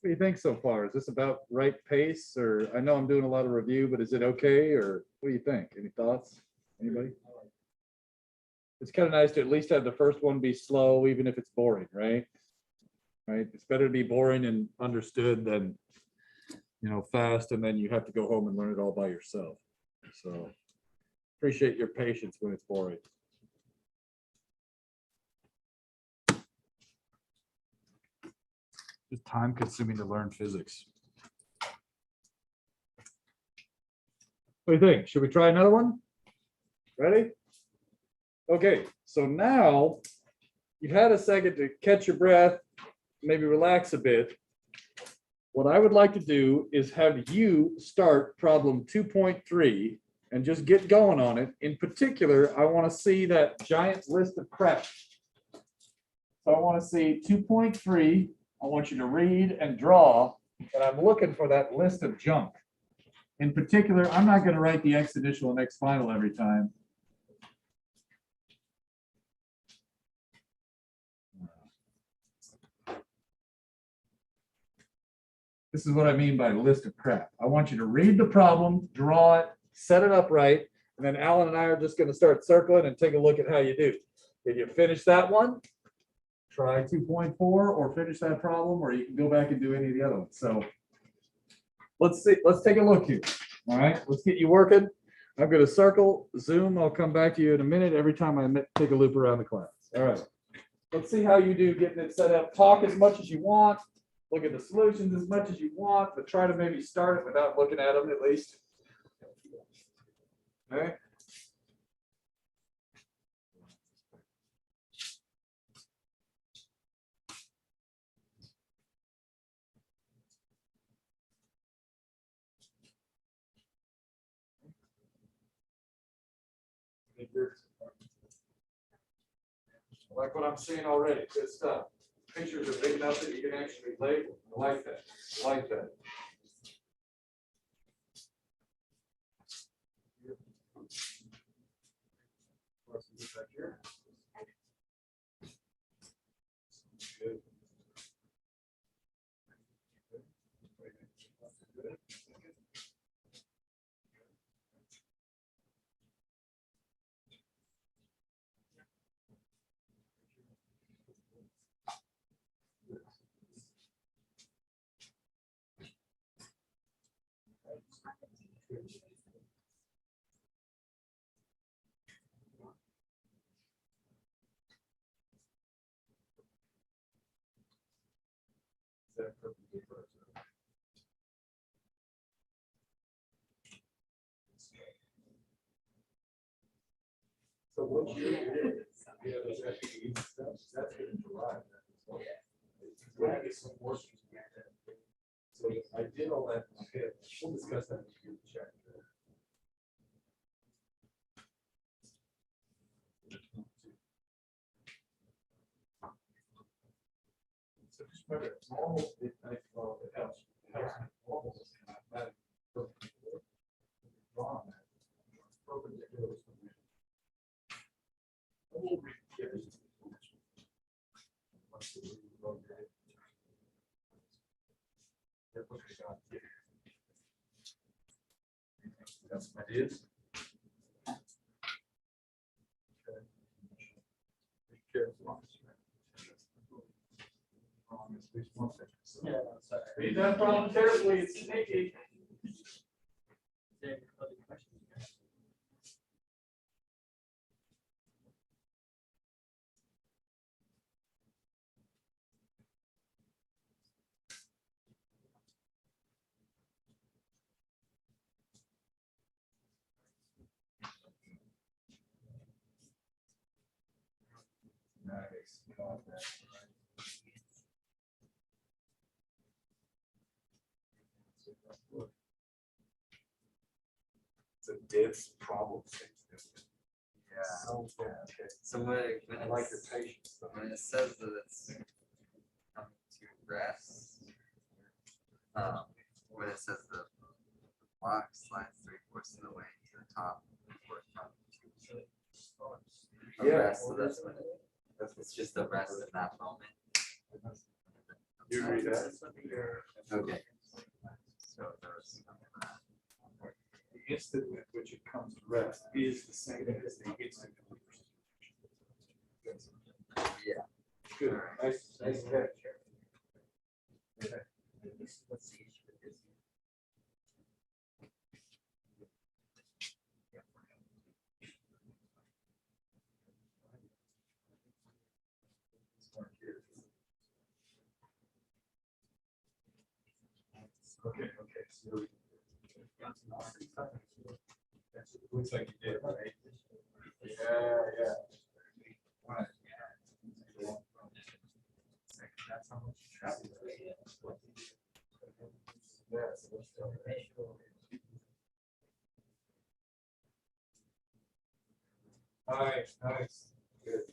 do you think so far? Is this about right pace, or I know I'm doing a lot of review, but is it okay, or what do you think? Any thoughts? Anybody? It's kind of nice to at least have the first one be slow, even if it's boring, right? Right? It's better to be boring and understood than, fast, and then you have to go home and learn it all by yourself. So appreciate your patience when it's boring. It's time consuming to learn physics. What do you think? Should we try another one? Ready? Okay, so now you've had a second to catch your breath, maybe relax a bit. What I would like to do is have you start problem 2.3 and just get going on it. In particular, I want to see that giant list of crap. So I want to see 2.3. I want you to read and draw, and I'm looking for that list of junk. In particular, I'm not going to write the X initial and X final every time. This is what I mean by list of crap. I want you to read the problem, draw it, set it up right, and then Alan and I are just going to start circling and take a look at how you do. If you finish that one, try 2.4 or finish that problem, or you can go back and do any of the other ones. So let's see. Let's take a look here. All right, let's get you working. I'm going to circle, zoom. I'll come back to you in a minute every time I take a loop around the class. All right. Let's see how you do getting it set up. Talk as much as you want. Look at the solutions as much as you want, but try to maybe start it without looking at them at least. Okay. Like what I'm seeing already, good stuff. Pictures are big enough that you can actually label. I like that. I like that. Good. So what you did, those FTE steps, that's going to derive that. When I get some more. So I did all that. Okay, we'll discuss that in the check. So just remember, it's almost, it helps. It helps almost mathematic. Draw on that. Perpendicular. That's what it is. Read that problem carefully, it's sneaky. Nice. It's a dense problem. Yeah. So, okay. So when I like your patience. when it says that it's coming to rest, when it says the block slides 3/4 of the way to the top, before it comes to a Yeah. rest, so that's when it's just a rest in that moment. You agree that? Okay. So there's. The instant with which it comes to rest is the same as the instant. Yeah. Good, nice catch. What's the issue with this? Okay, so. Looks like you did, right? Yeah. That's how much traffic. Nice. Good.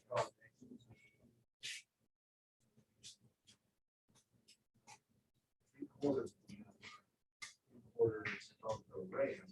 Quarters of the RAM is.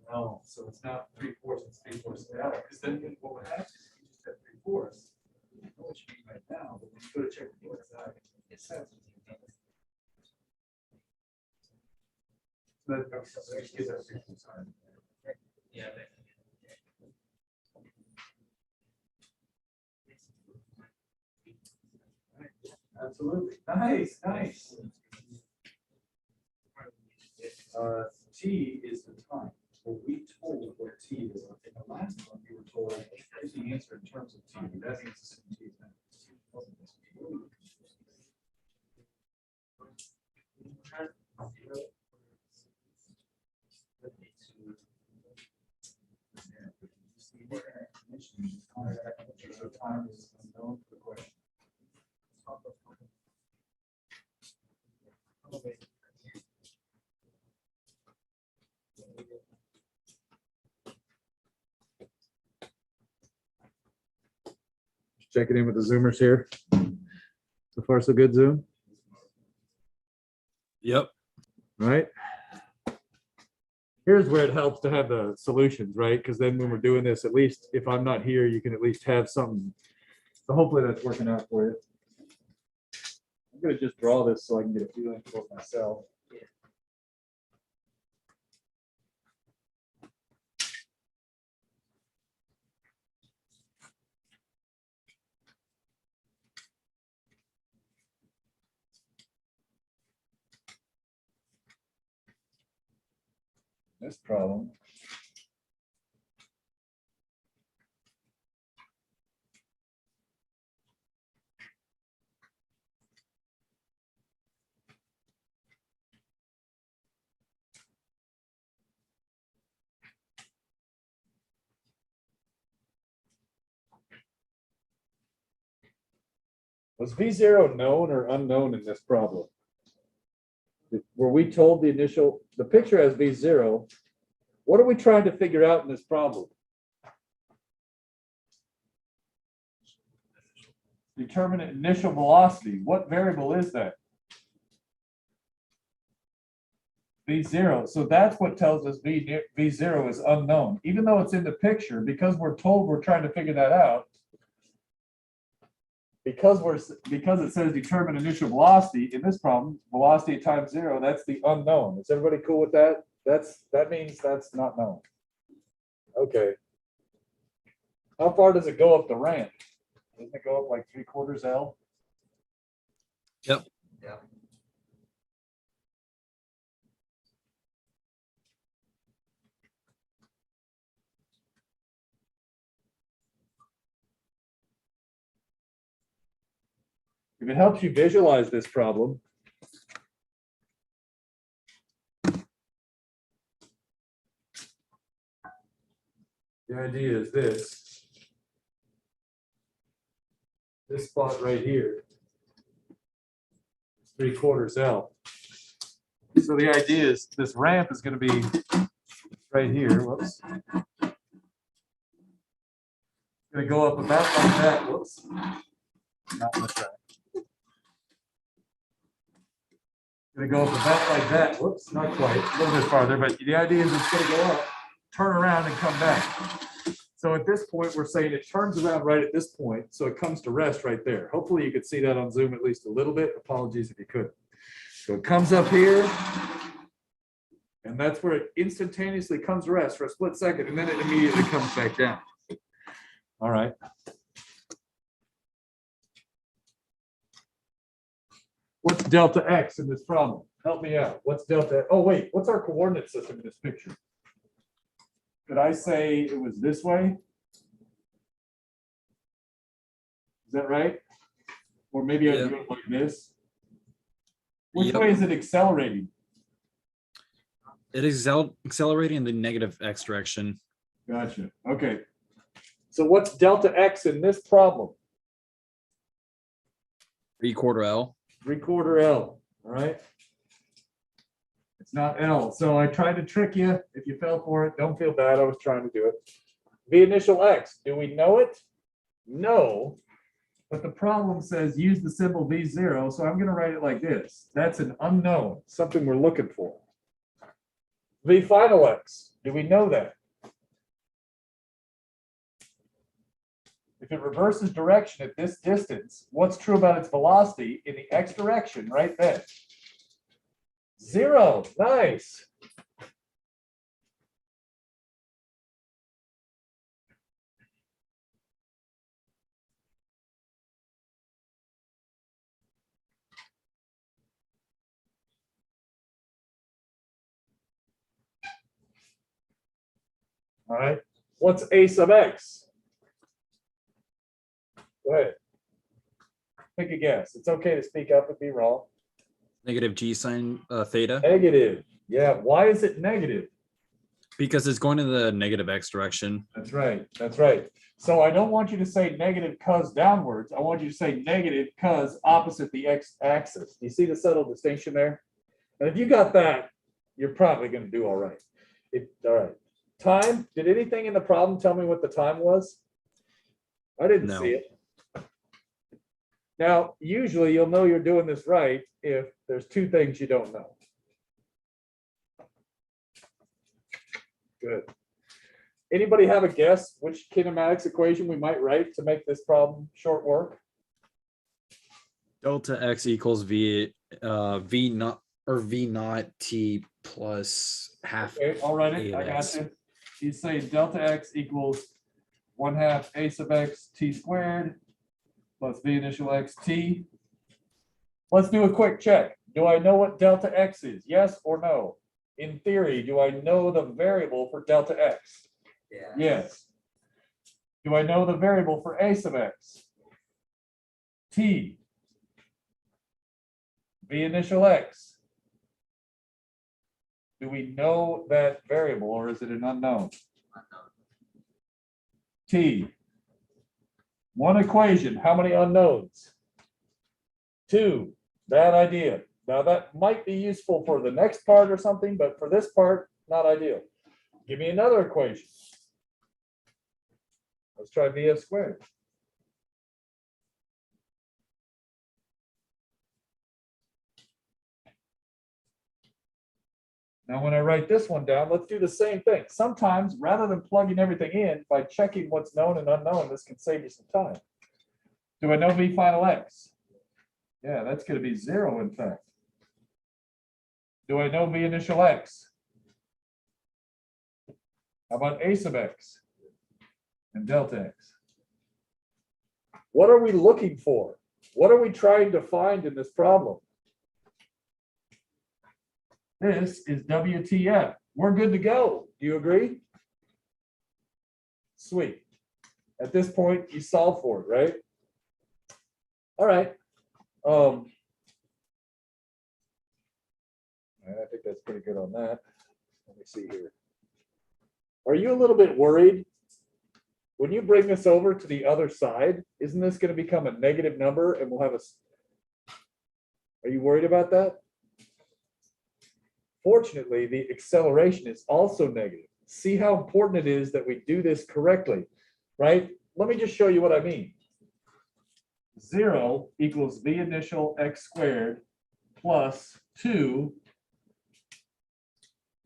No, so it's not 3/4, it's 3/4 now, because then what would happen is you just have 3/4. I know what you mean right now, but when you go to check the other side, it says. But, okay, so it gives us 3/4 side. Yeah. Absolutely. Nice. T is the time. Well, we told what T is. In the last one, you were told here's the answer in terms of T. That means the same T is now. So time is unknown for the question. Checking in with the Zoomers here. So far, so good, Zoom. Yep. Right? Here's where it helps to have the solutions, right? Because then when we're doing this, at least if I'm not here, you can at least have something. So hopefully that's working out for you. I'm gonna just draw this so I can get a feeling for it myself. This problem. Was V0 known or unknown in this problem? Were we told the picture has V0? What are we trying to figure out in this problem? Determine initial velocity. What variable is that? V0. So that's what tells us V0 is unknown. Even though it's in the picture, because we're told we're trying to figure that out, because it says determine initial velocity in this problem, velocity times 0, that's the unknown. Is everybody cool with that? That means that's not known. Okay. How far does it go up the ramp? Doesn't it go up like 3/4 L? Yep. Yeah. If it helps you visualize this problem, the idea is this. This spot right here is 3/4 L. So the idea is this ramp is going to be right here. Whoops. Gonna go up about like that, whoops. Not much right. Gonna go up about like that, whoops, not quite, a little bit farther, but the idea is it's gonna go up, turn around and come back. So at this point, we're saying it turns around right at this point, so it comes to rest right there. Hopefully you could see that on Zoom at least a little bit. Apologies if you couldn't. So it comes up here, and that's where it instantaneously comes to rest for a split second, and then it immediately comes back down. All right. What's delta x in this problem? Help me out. What's delta? Oh, wait, what's our coordinate system in this picture? Could I say it was this way? Is that right? Or maybe I do it like this. Which way is it accelerating? It is accelerating in the negative x direction. Gotcha. Okay. So what's delta x in this problem? 3/4 L. 3/4 L. All right. It's not L. So I tried to trick you. If you fell for it, don't feel bad. I was trying to do it. V initial x. Do we know it? No. But the problem says use the symbol V0. So I'm going to write it like this. That's an unknown, something we're looking for. V final x. Do we know that? If it reverses direction at this distance, what's true about its velocity in the x direction right there? 0. Nice. All right. What's a sub x? Go ahead. Take a guess. It's okay to speak up and be wrong. Negative g sine theta. Negative. Yeah. Why is it negative? Because it's going in the negative x direction. That's right. That's right. So I don't want you to say negative cos downwards. I want you to say negative cos opposite the x axis. You see the subtle distinction there? And if you got that, you're probably going to do all right. All right. Time. Did anything in the problem tell me what the time was? I didn't No. see it. Now, usually you'll know you're doing this right if there's two things you don't know. Good. Anybody have a guess which kinematics equation we might write to make this problem short work? Delta x equals v naught or v naught t plus half. Okay, I'll write it. I AX. got you. You say delta x equals 1/2 a sub x t squared plus v initial x t. Let's do a quick check. Do I know what delta x is? Yes or no? In theory, do I know the variable for delta x? Yeah. Yes. Do I know the variable for a sub x? T. V initial x. Do we know that variable or is it an unknown? T. One equation, how many unknowns? 2. Bad idea. Now that might be useful for the next part or something, but for this part, not ideal. Give me another equation. Let's try VF squared. Now, when I write this one down, let's do the same thing. Sometimes, rather than plugging everything in, by checking what's known and unknown, this can save you some time. Do I know V final x? Yeah, that's going to be 0, in fact. Do I know V initial x? How about a sub x and delta x? What are we looking for? What are we trying to find in this problem? This is WTF. We're good to go. Do you agree? Sweet. At this point, you solve for it, right? All right. I think that's pretty good on that. Let me see here. Are you a little bit worried? When you bring this over to the other side, isn't this going to become a negative number and we'll have a... Are you worried about that? Fortunately, the acceleration is also negative. See how important it is that we do this correctly, right? let me just show you what I mean. 0 equals v initial x squared plus 2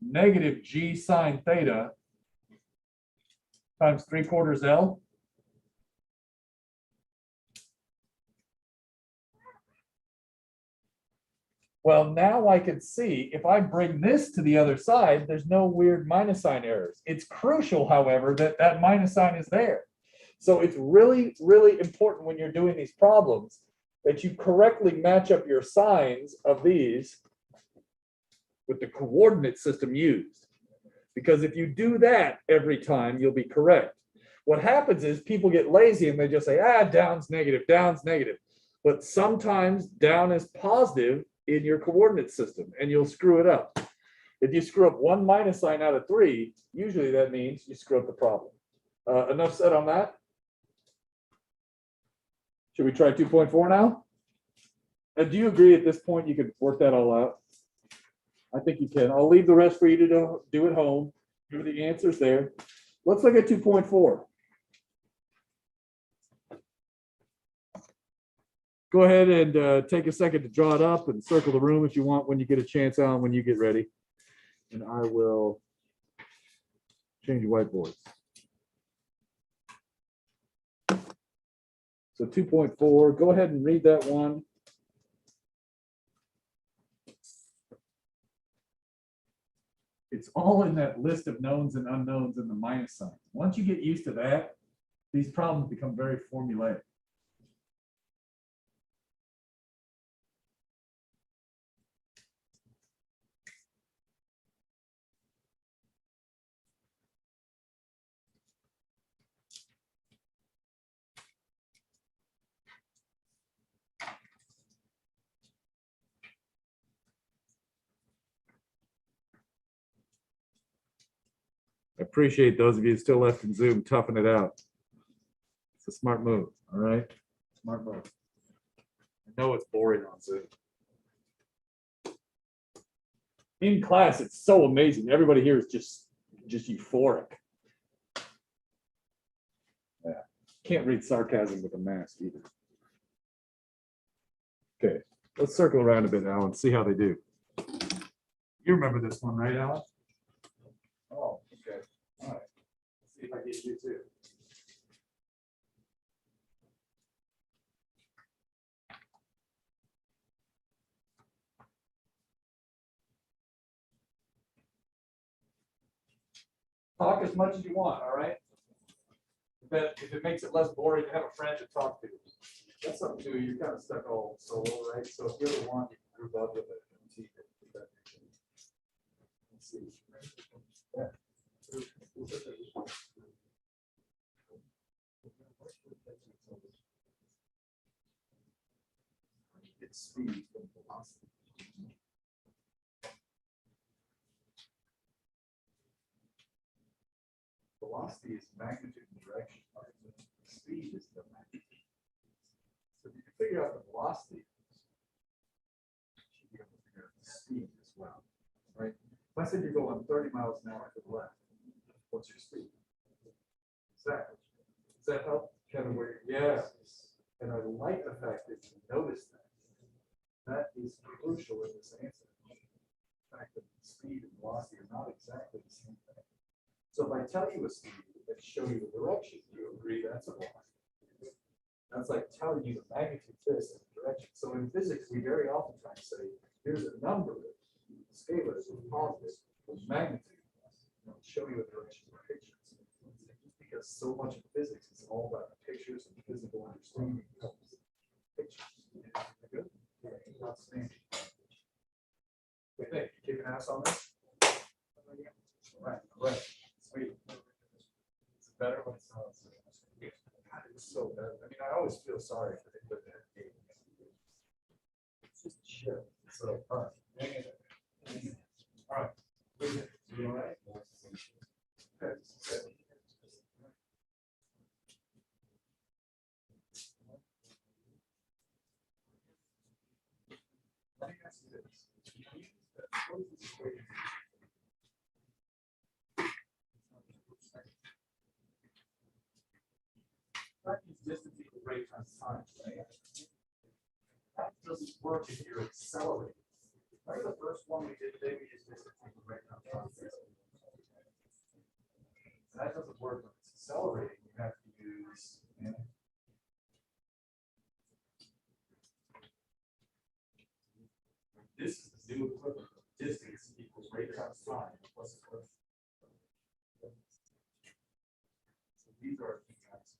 negative g sine theta times 3/4 L. Well, now I can see if I bring this to the other side, there's no weird minus sign errors. It's crucial, however, that that minus sign is there. So it's really, really important when you're doing these problems that you correctly match up your signs of these with the coordinate system used. Because if you do that every time, you'll be correct. What happens is people get lazy and they just say, down's negative, down's negative. But sometimes down is positive in your coordinate system and you'll screw it up. If you screw up one minus sign out of 3, usually that means you screw up the problem. Enough said on that. Should we try 2.4 now? And do you agree at this point you could work that all out? I think you can. I'll leave the rest for you to do at home. Here are the answers there. Let's look at 2.4. Go ahead and take a second to draw it up and circle the room if you want when you get a chance, Alan, when you get ready. And I will change whiteboards. So 2.4, go ahead and read that one. It's all in that list of knowns and unknowns and the minus sign. Once you get used to that, these problems become very formulaic. I appreciate those of you still left in Zoom toughing it out. It's a smart move, all right? Smart move. I know it's boring on Zoom. In class, it's so amazing. Everybody here is just euphoric. Yeah, can't read sarcasm with a mask either. Okay, let's circle around a bit, Alan, see how they do. You remember this one, right, Alan? Oh, okay. All right. Let's see if I get you too. Talk as much as you want, all right? If it makes it less boring to have a friend to talk to. That's something too. You're kind of stuck all solo, right? So if you ever want, you can group up with it. Let's see. Yeah. It's speed from velocity. Velocity is magnitude and direction. Speed is the magnitude. So if you can figure out the velocity, you should be able to figure out the speed as well, right? If I said you're going 30 miles an hour to the left, what's your speed? Exactly. Does that help? Kind of where, yes. And I like the fact that you notice that. That is crucial in this answer. The fact that speed and velocity are not exactly the same thing. So if I tell you a speed and show you the direction, you agree that's a velocity. That's like telling you the magnitude of this and the direction. So in physics, we very often try to say, here's a number, scalar is positive, magnitude, and I'll show you a direction of pictures. Because so much of physics is all about the pictures and physical understanding of pictures. Good? Outstanding. What do you think? You kicking ass on this? All right, all right. Sweet. It's better when it's not. God, it was so bad. I mean, I always feel sorry for the equipment. It's just shit. So, all right. All right. You all right? Okay. Good. Let me ask you this. What is this equation? time, right? That doesn't work if you're accelerating. Right, the first one we did today, we just did something right now. That doesn't work when it's accelerating. You have to use. This is the new equivalent of distance equals rate times time plus equivalent. So these are key guys.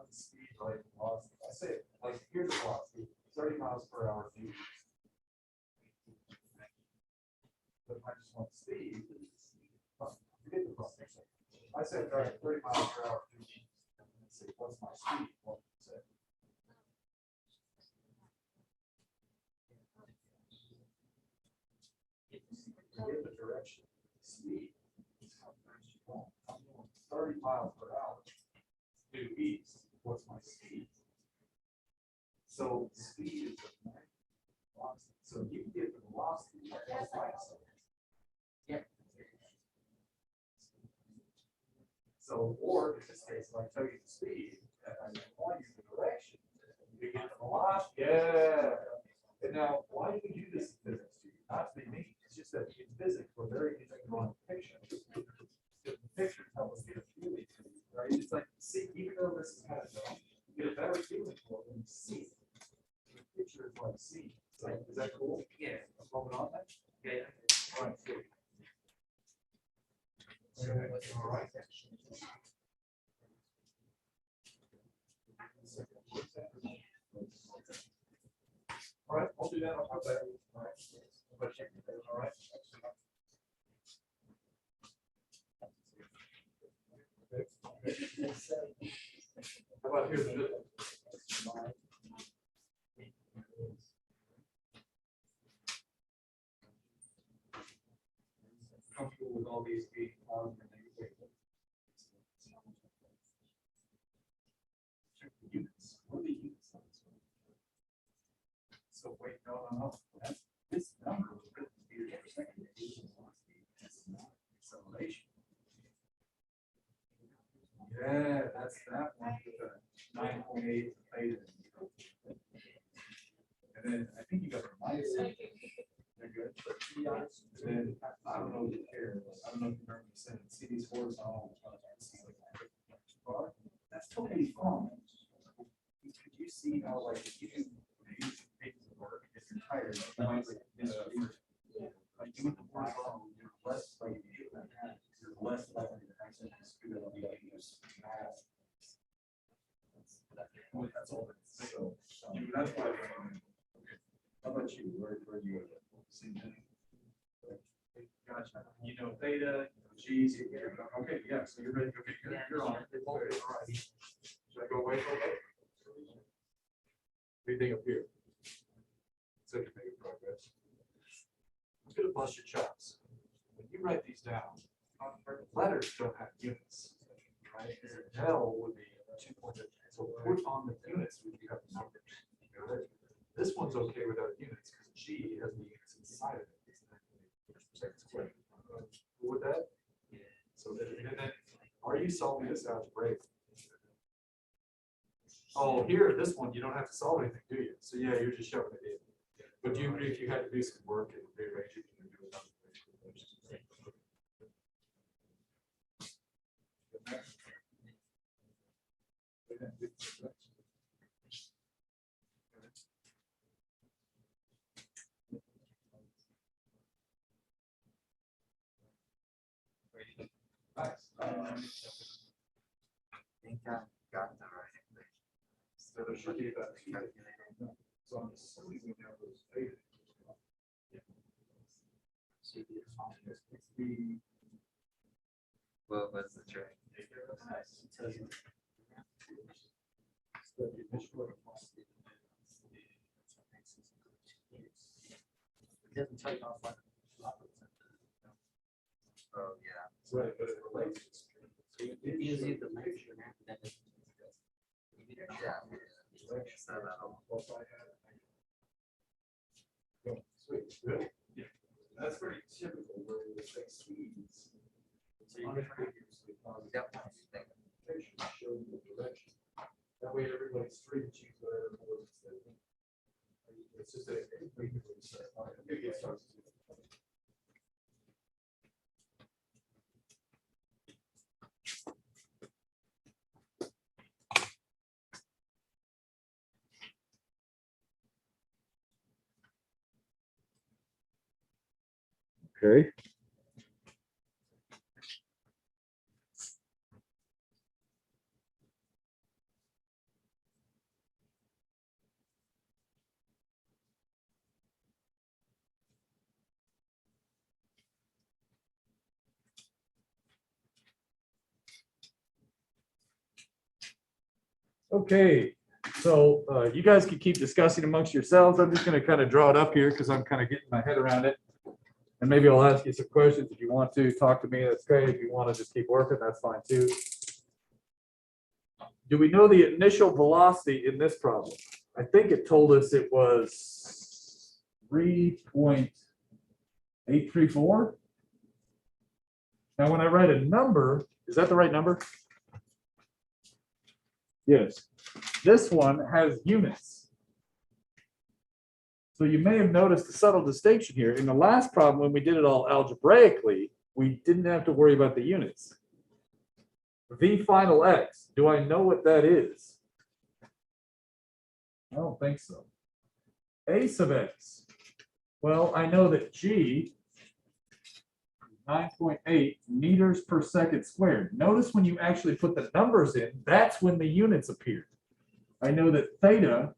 Speed, right? Velocity. I say, like, here's the velocity, 30 miles per hour. But I just want speed. Forget the velocity. I said, all right, 30 miles per hour. Let's see, what's my speed? What is it? Give the direction. Speed is how fast you go. I'm going 30 miles per hour. Due east. What's my speed? So speed is the velocity. So you can get the velocity. Yeah. So, or in this case, if I tell you the speed, and I'm telling you the direction, you get the velocity. Yeah. And now, why do we do this in physics? Not to be mean. It's just that in physics, we're very interested in pictures. The pictures help us get a feeling, right? It's like, see, even though this is kind of dumb, you get a better feeling for it when you see it. The picture is like see. Like, is that cool? Yeah. I'm moving on that? Yeah. All right. Good. All right. All right, I'll do that. I'll put that. All right. All right. How about here's the middle? Comfortable with all these being on and units. What are the units? So wait, no. That's, this number was written meters per second. That's not acceleration. Yeah, that's that one with the 9.8 theta. And then I think you got a minus something. They're good. And then I don't know if you care. I don't know if you remember me saying, see these horizontal. That's totally wrong. Could you see how, like, if you do work, if you're tired, you might like doing the horizontal, you're less likely you're less likely to accidentally screw up the use math. That's all. So that's why. How about you? Where you at? Gotcha. You know theta, you know g's. Okay, yeah. So you're ready. Okay, you're on it. All right. Should I go away for a bit? What do you think up here? So you're making progress. I'm gonna bust your chops. When you write these down, letters don't have units, right? L would be 2.8. So put on the units when you have the numbers. This one's okay without units because G has the units inside of it. With that? So then, are you solving this algebraic? Oh, here, this one, you don't have to solve anything, do you? So yeah, you're just shoving it in. But do you agree if you had to do some work and rearrange it, you can do another way? Nice. I think I got the right information. So there should be that. So I'm assuming we have those theta. It's the. Well, what's the trick? Nice. It tells you. It's the initial velocity. It doesn't tell you how far. Oh, yeah. Right, but it relates. It gives you the measure that is. Yeah. So that'll- Sweet, good. Yeah. That's pretty typical where we say speeds. So you get Yep. show you the direction. That way everybody's free to choose whatever board instead of. It's just a. It gets started. Okay. Okay, so you guys can keep discussing amongst yourselves. I'm just going to kind of draw it up here because I'm kind of getting my head around it. And maybe I'll ask you some questions if you want to talk to me. That's great. If you want to just keep working, that's fine too. Do we know the initial velocity in this problem? I think it told us it was 3.834. Now, when I write a number, is that the right number? Yes. This one has units. So you may have noticed a subtle distinction here. In the last problem, when we did it all algebraically, we didn't have to worry about the units. V final x, do I know what that is? I don't think so. A sub x, well, I know that G is 9.8 meters per second squared. Notice when you actually put the numbers in, that's when the units appear. I know that theta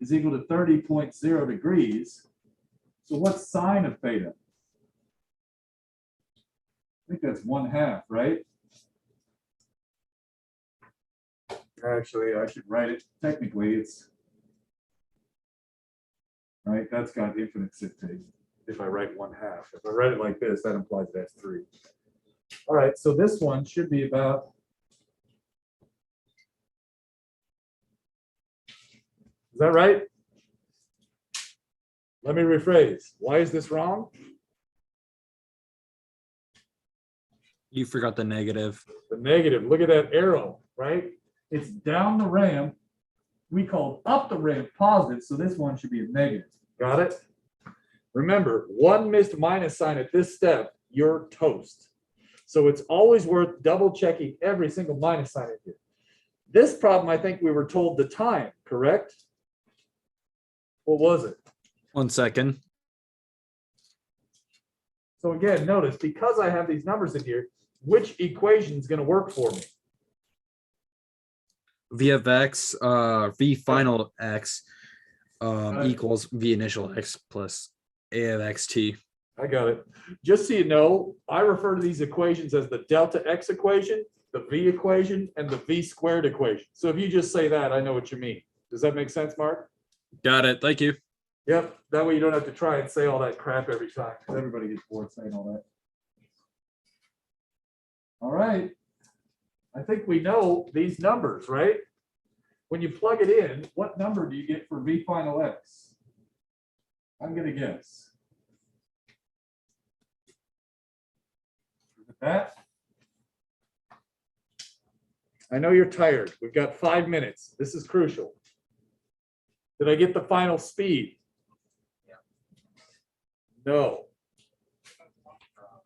is equal to 30.0 degrees. So what's sine of theta? I think that's 1/2, right? Actually, I should write it. Technically, it's right. That's got infinite sigma. If I write 1/2, if I write it like this, that implies that's 3. All right, so this one should be about. Is that right? Let me rephrase. Why is this wrong? You forgot the negative. The negative. Look at that arrow, right? It's down the ramp. We called up the ramp positive, so this one should be a negative. Got it? Remember, one missed minus sign at this step, you're toast. So it's always worth double checking every single minus sign in here. This problem, I think we were told the time, correct? What was it? 1 second. So again, notice, because I have these numbers in here, which equation is going to work for me? V of x, v final x Right. equals v initial x plus a of xt. I got it. Just so you know, I refer to these equations as the delta x equation, the v equation, and the v squared equation. So if you just say that, I know what you mean. Does that make sense, Mark? Got it. Thank you. Yep. That way you don't have to try and say all that crap every time, because everybody gets bored saying all that. All right. I think we know these numbers, right? When you plug it in, what number do you get for v final x? I'm going to guess. That. I know you're tired. We've got 5 minutes. This is crucial. Did I get the final speed? No.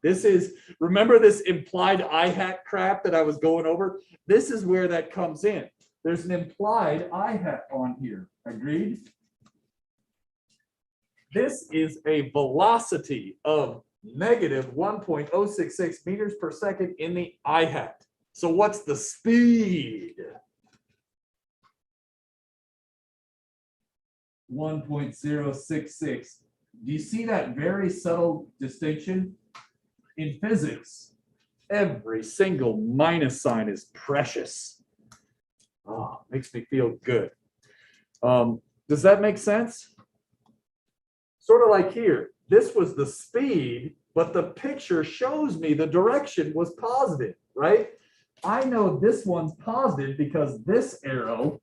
This is, remember this implied I hat crap that I was going over? This is where that comes in. There's an implied I hat on here. Agreed? This is a velocity of negative 1.066 meters per second in the I hat. So what's the speed? 1.066. Do you see that very subtle distinction? In physics, every single minus sign is precious. Oh, makes me feel good. Does that make sense? Sort of like here, this was the speed, but the picture shows me the direction was positive, right? I know this one's positive because this arrow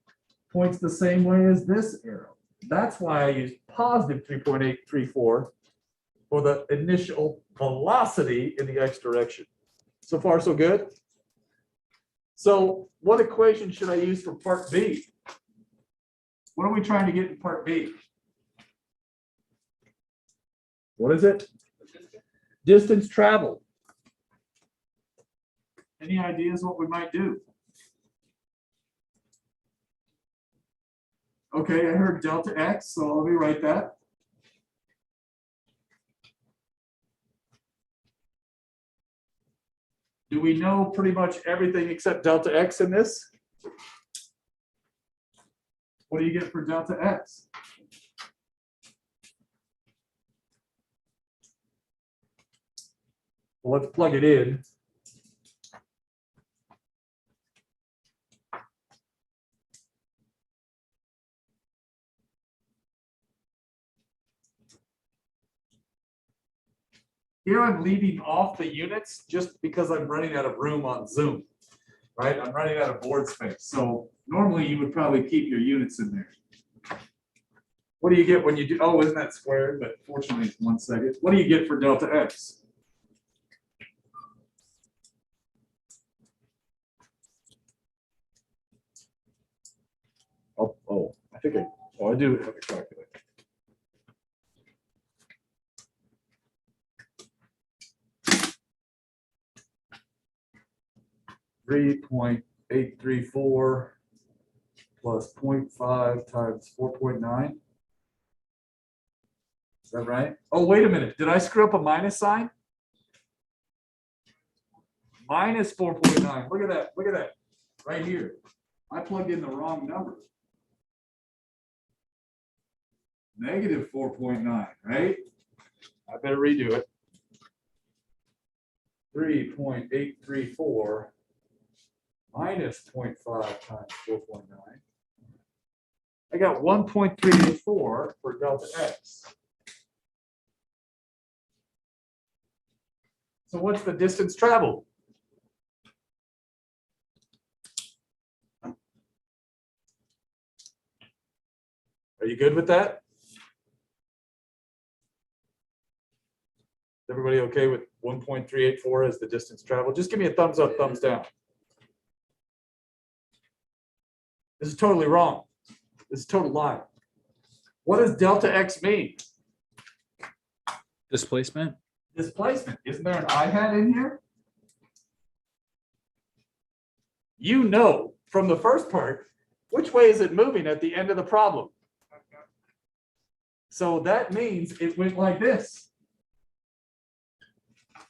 points the same way as this arrow. That's why I use positive 3.834. for the initial velocity in the x direction. So far, so good? So what equation should I use for part B? What are we trying to get in part B? What is it? Distance traveled. Any ideas what we might do? Okay, I heard delta x, so let me write that. Do we know pretty much everything except delta x in this? What do you get for delta x? Well, let's plug it in. Here I'm leaving off the units just because I'm running out of room on Zoom, right? I'm running out of board space. So normally you would probably keep your units in there. What do you get when you do, oh, isn't that squared? But fortunately it's 1 second. What do you get for delta x? Oh, I think I do have a calculator. 3.834 plus 0.5 times 4.9. Is that right? Oh, wait a minute. Did I screw up a minus sign? Minus 4.9. Look at that. Look at that. Right here. I plugged in the wrong number. Negative 4.9, right? I better redo it. 3.834 minus 0.5 times 4.9. I got 1.384 for delta x. So what's the distance traveled? Are you good with that? Everybody okay with 1.384 as the distance traveled? Just give me a thumbs up, thumbs down. This is totally wrong. This is a total lie. What does delta x mean? Displacement. Displacement. Isn't there an I hat in here? You know from the first part, which way is it moving at the end of the problem? So that means it went like this.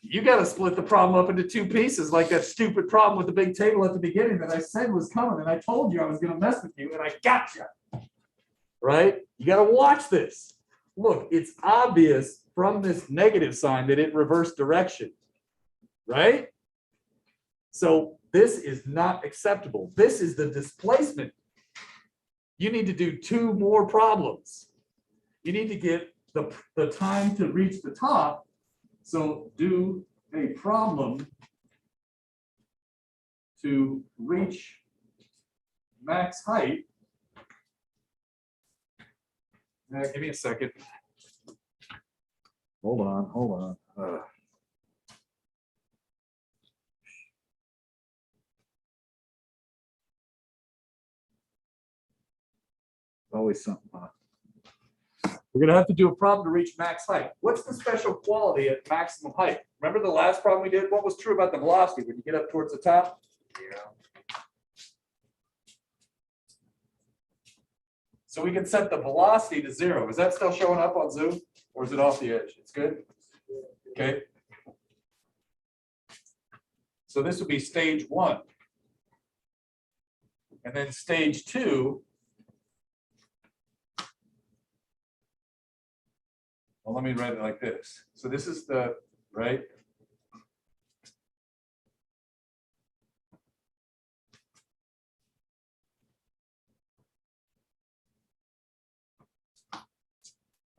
You got to split the problem up into two pieces, like that stupid problem with the big table at the beginning that I said was coming, and I told you I was going to mess with you, and I got you. Right? You got to watch this. Look, it's obvious from this negative sign that it reversed direction. Right? So this is not acceptable. This is the displacement. You need to do two more problems. You need to get the time to reach the top. So do a problem to reach max height. Give me a second. Hold on. Always something, huh? We're going to have to do a problem to reach max height. What's the special quality at maximum height? Remember the last problem we did? What was true about the velocity when you get up towards the top? Yeah. So we can set the velocity to 0. Is that still showing up on Zoom? Or is it off the edge? It's good? Okay. So this would be stage 1. And then stage 2. Well, let me write it like this. So this is the, right?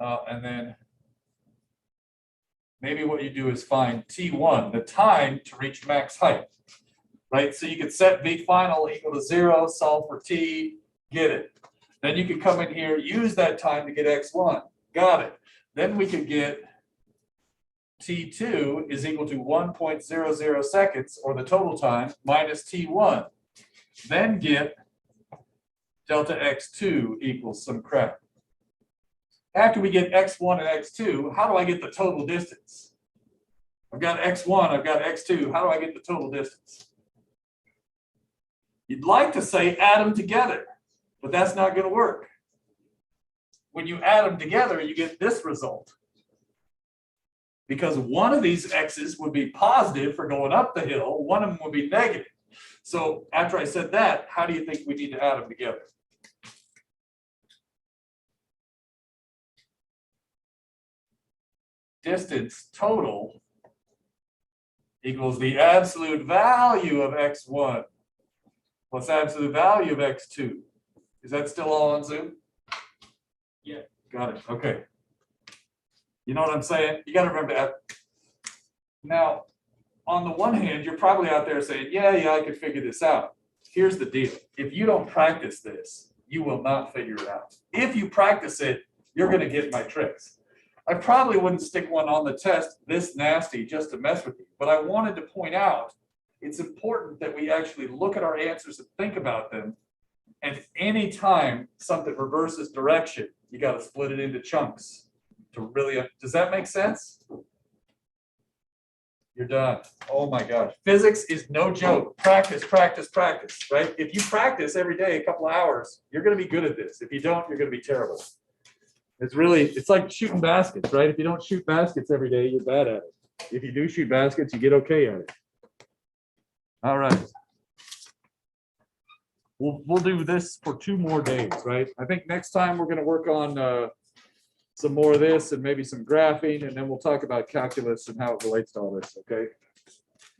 And then maybe what you do is find T1, the time to reach max height, right? So you could set V final equal to 0, solve for T, get it. Then you could come in here, use that time to get X1. Got it. Then we could get T2 is equal to 1.00 seconds, or the total time, minus T1. Then get delta x2 equals some crap. After we get x1 and x2, how do I get the total distance? I've got x1, I've got x2. How do I get the total distance? You'd like to say add them together, but that's not going to work. When you add them together, you get this result. Because one of these x's would be positive for going up the hill, one of them would be negative. So after I said that, how do you think we need to add them together? Distance total equals the absolute value of x1 plus absolute value of x2. Is that still all on Zoom? Yeah. Got it. Okay. You know what I'm saying? You got to remember that. Now, on the one hand, you're probably out there saying, yeah, I could figure this out. Here's the deal. If you don't practice this, you will not figure it out. If you practice it, you're going to get my tricks. I probably wouldn't stick one on the test this nasty just to mess with you, but I wanted to point out it's important that we actually look at our answers and think about them. And anytime something reverses direction, you got to split it into chunks to really, does that make sense? You're done. Oh my gosh. Physics is no joke. Practice, practice, practice, right? If you practice every day a couple of hours, you're going to be good at this. If you don't, you're going to be terrible. It's like shooting baskets, right? If you don't shoot baskets every day, you're bad at it. If you do shoot baskets, you get okay at it. All right. We'll do this for 2 more days, right? I think next time we're going to work on some more of this and maybe some graphing, and then we'll talk about calculus and how it relates to all this, okay?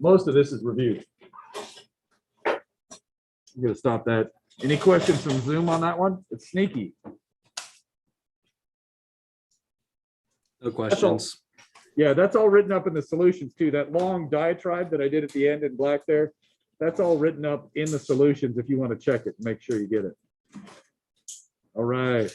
Most of this is review. I'm going to stop that. Any questions from Zoom on that one? It's sneaky. No questions. Yeah, that's all written up in the solutions too. That long diatribe that I did at the end in black there, that's all written up in the solutions if you want to check it and make sure you get it. All right.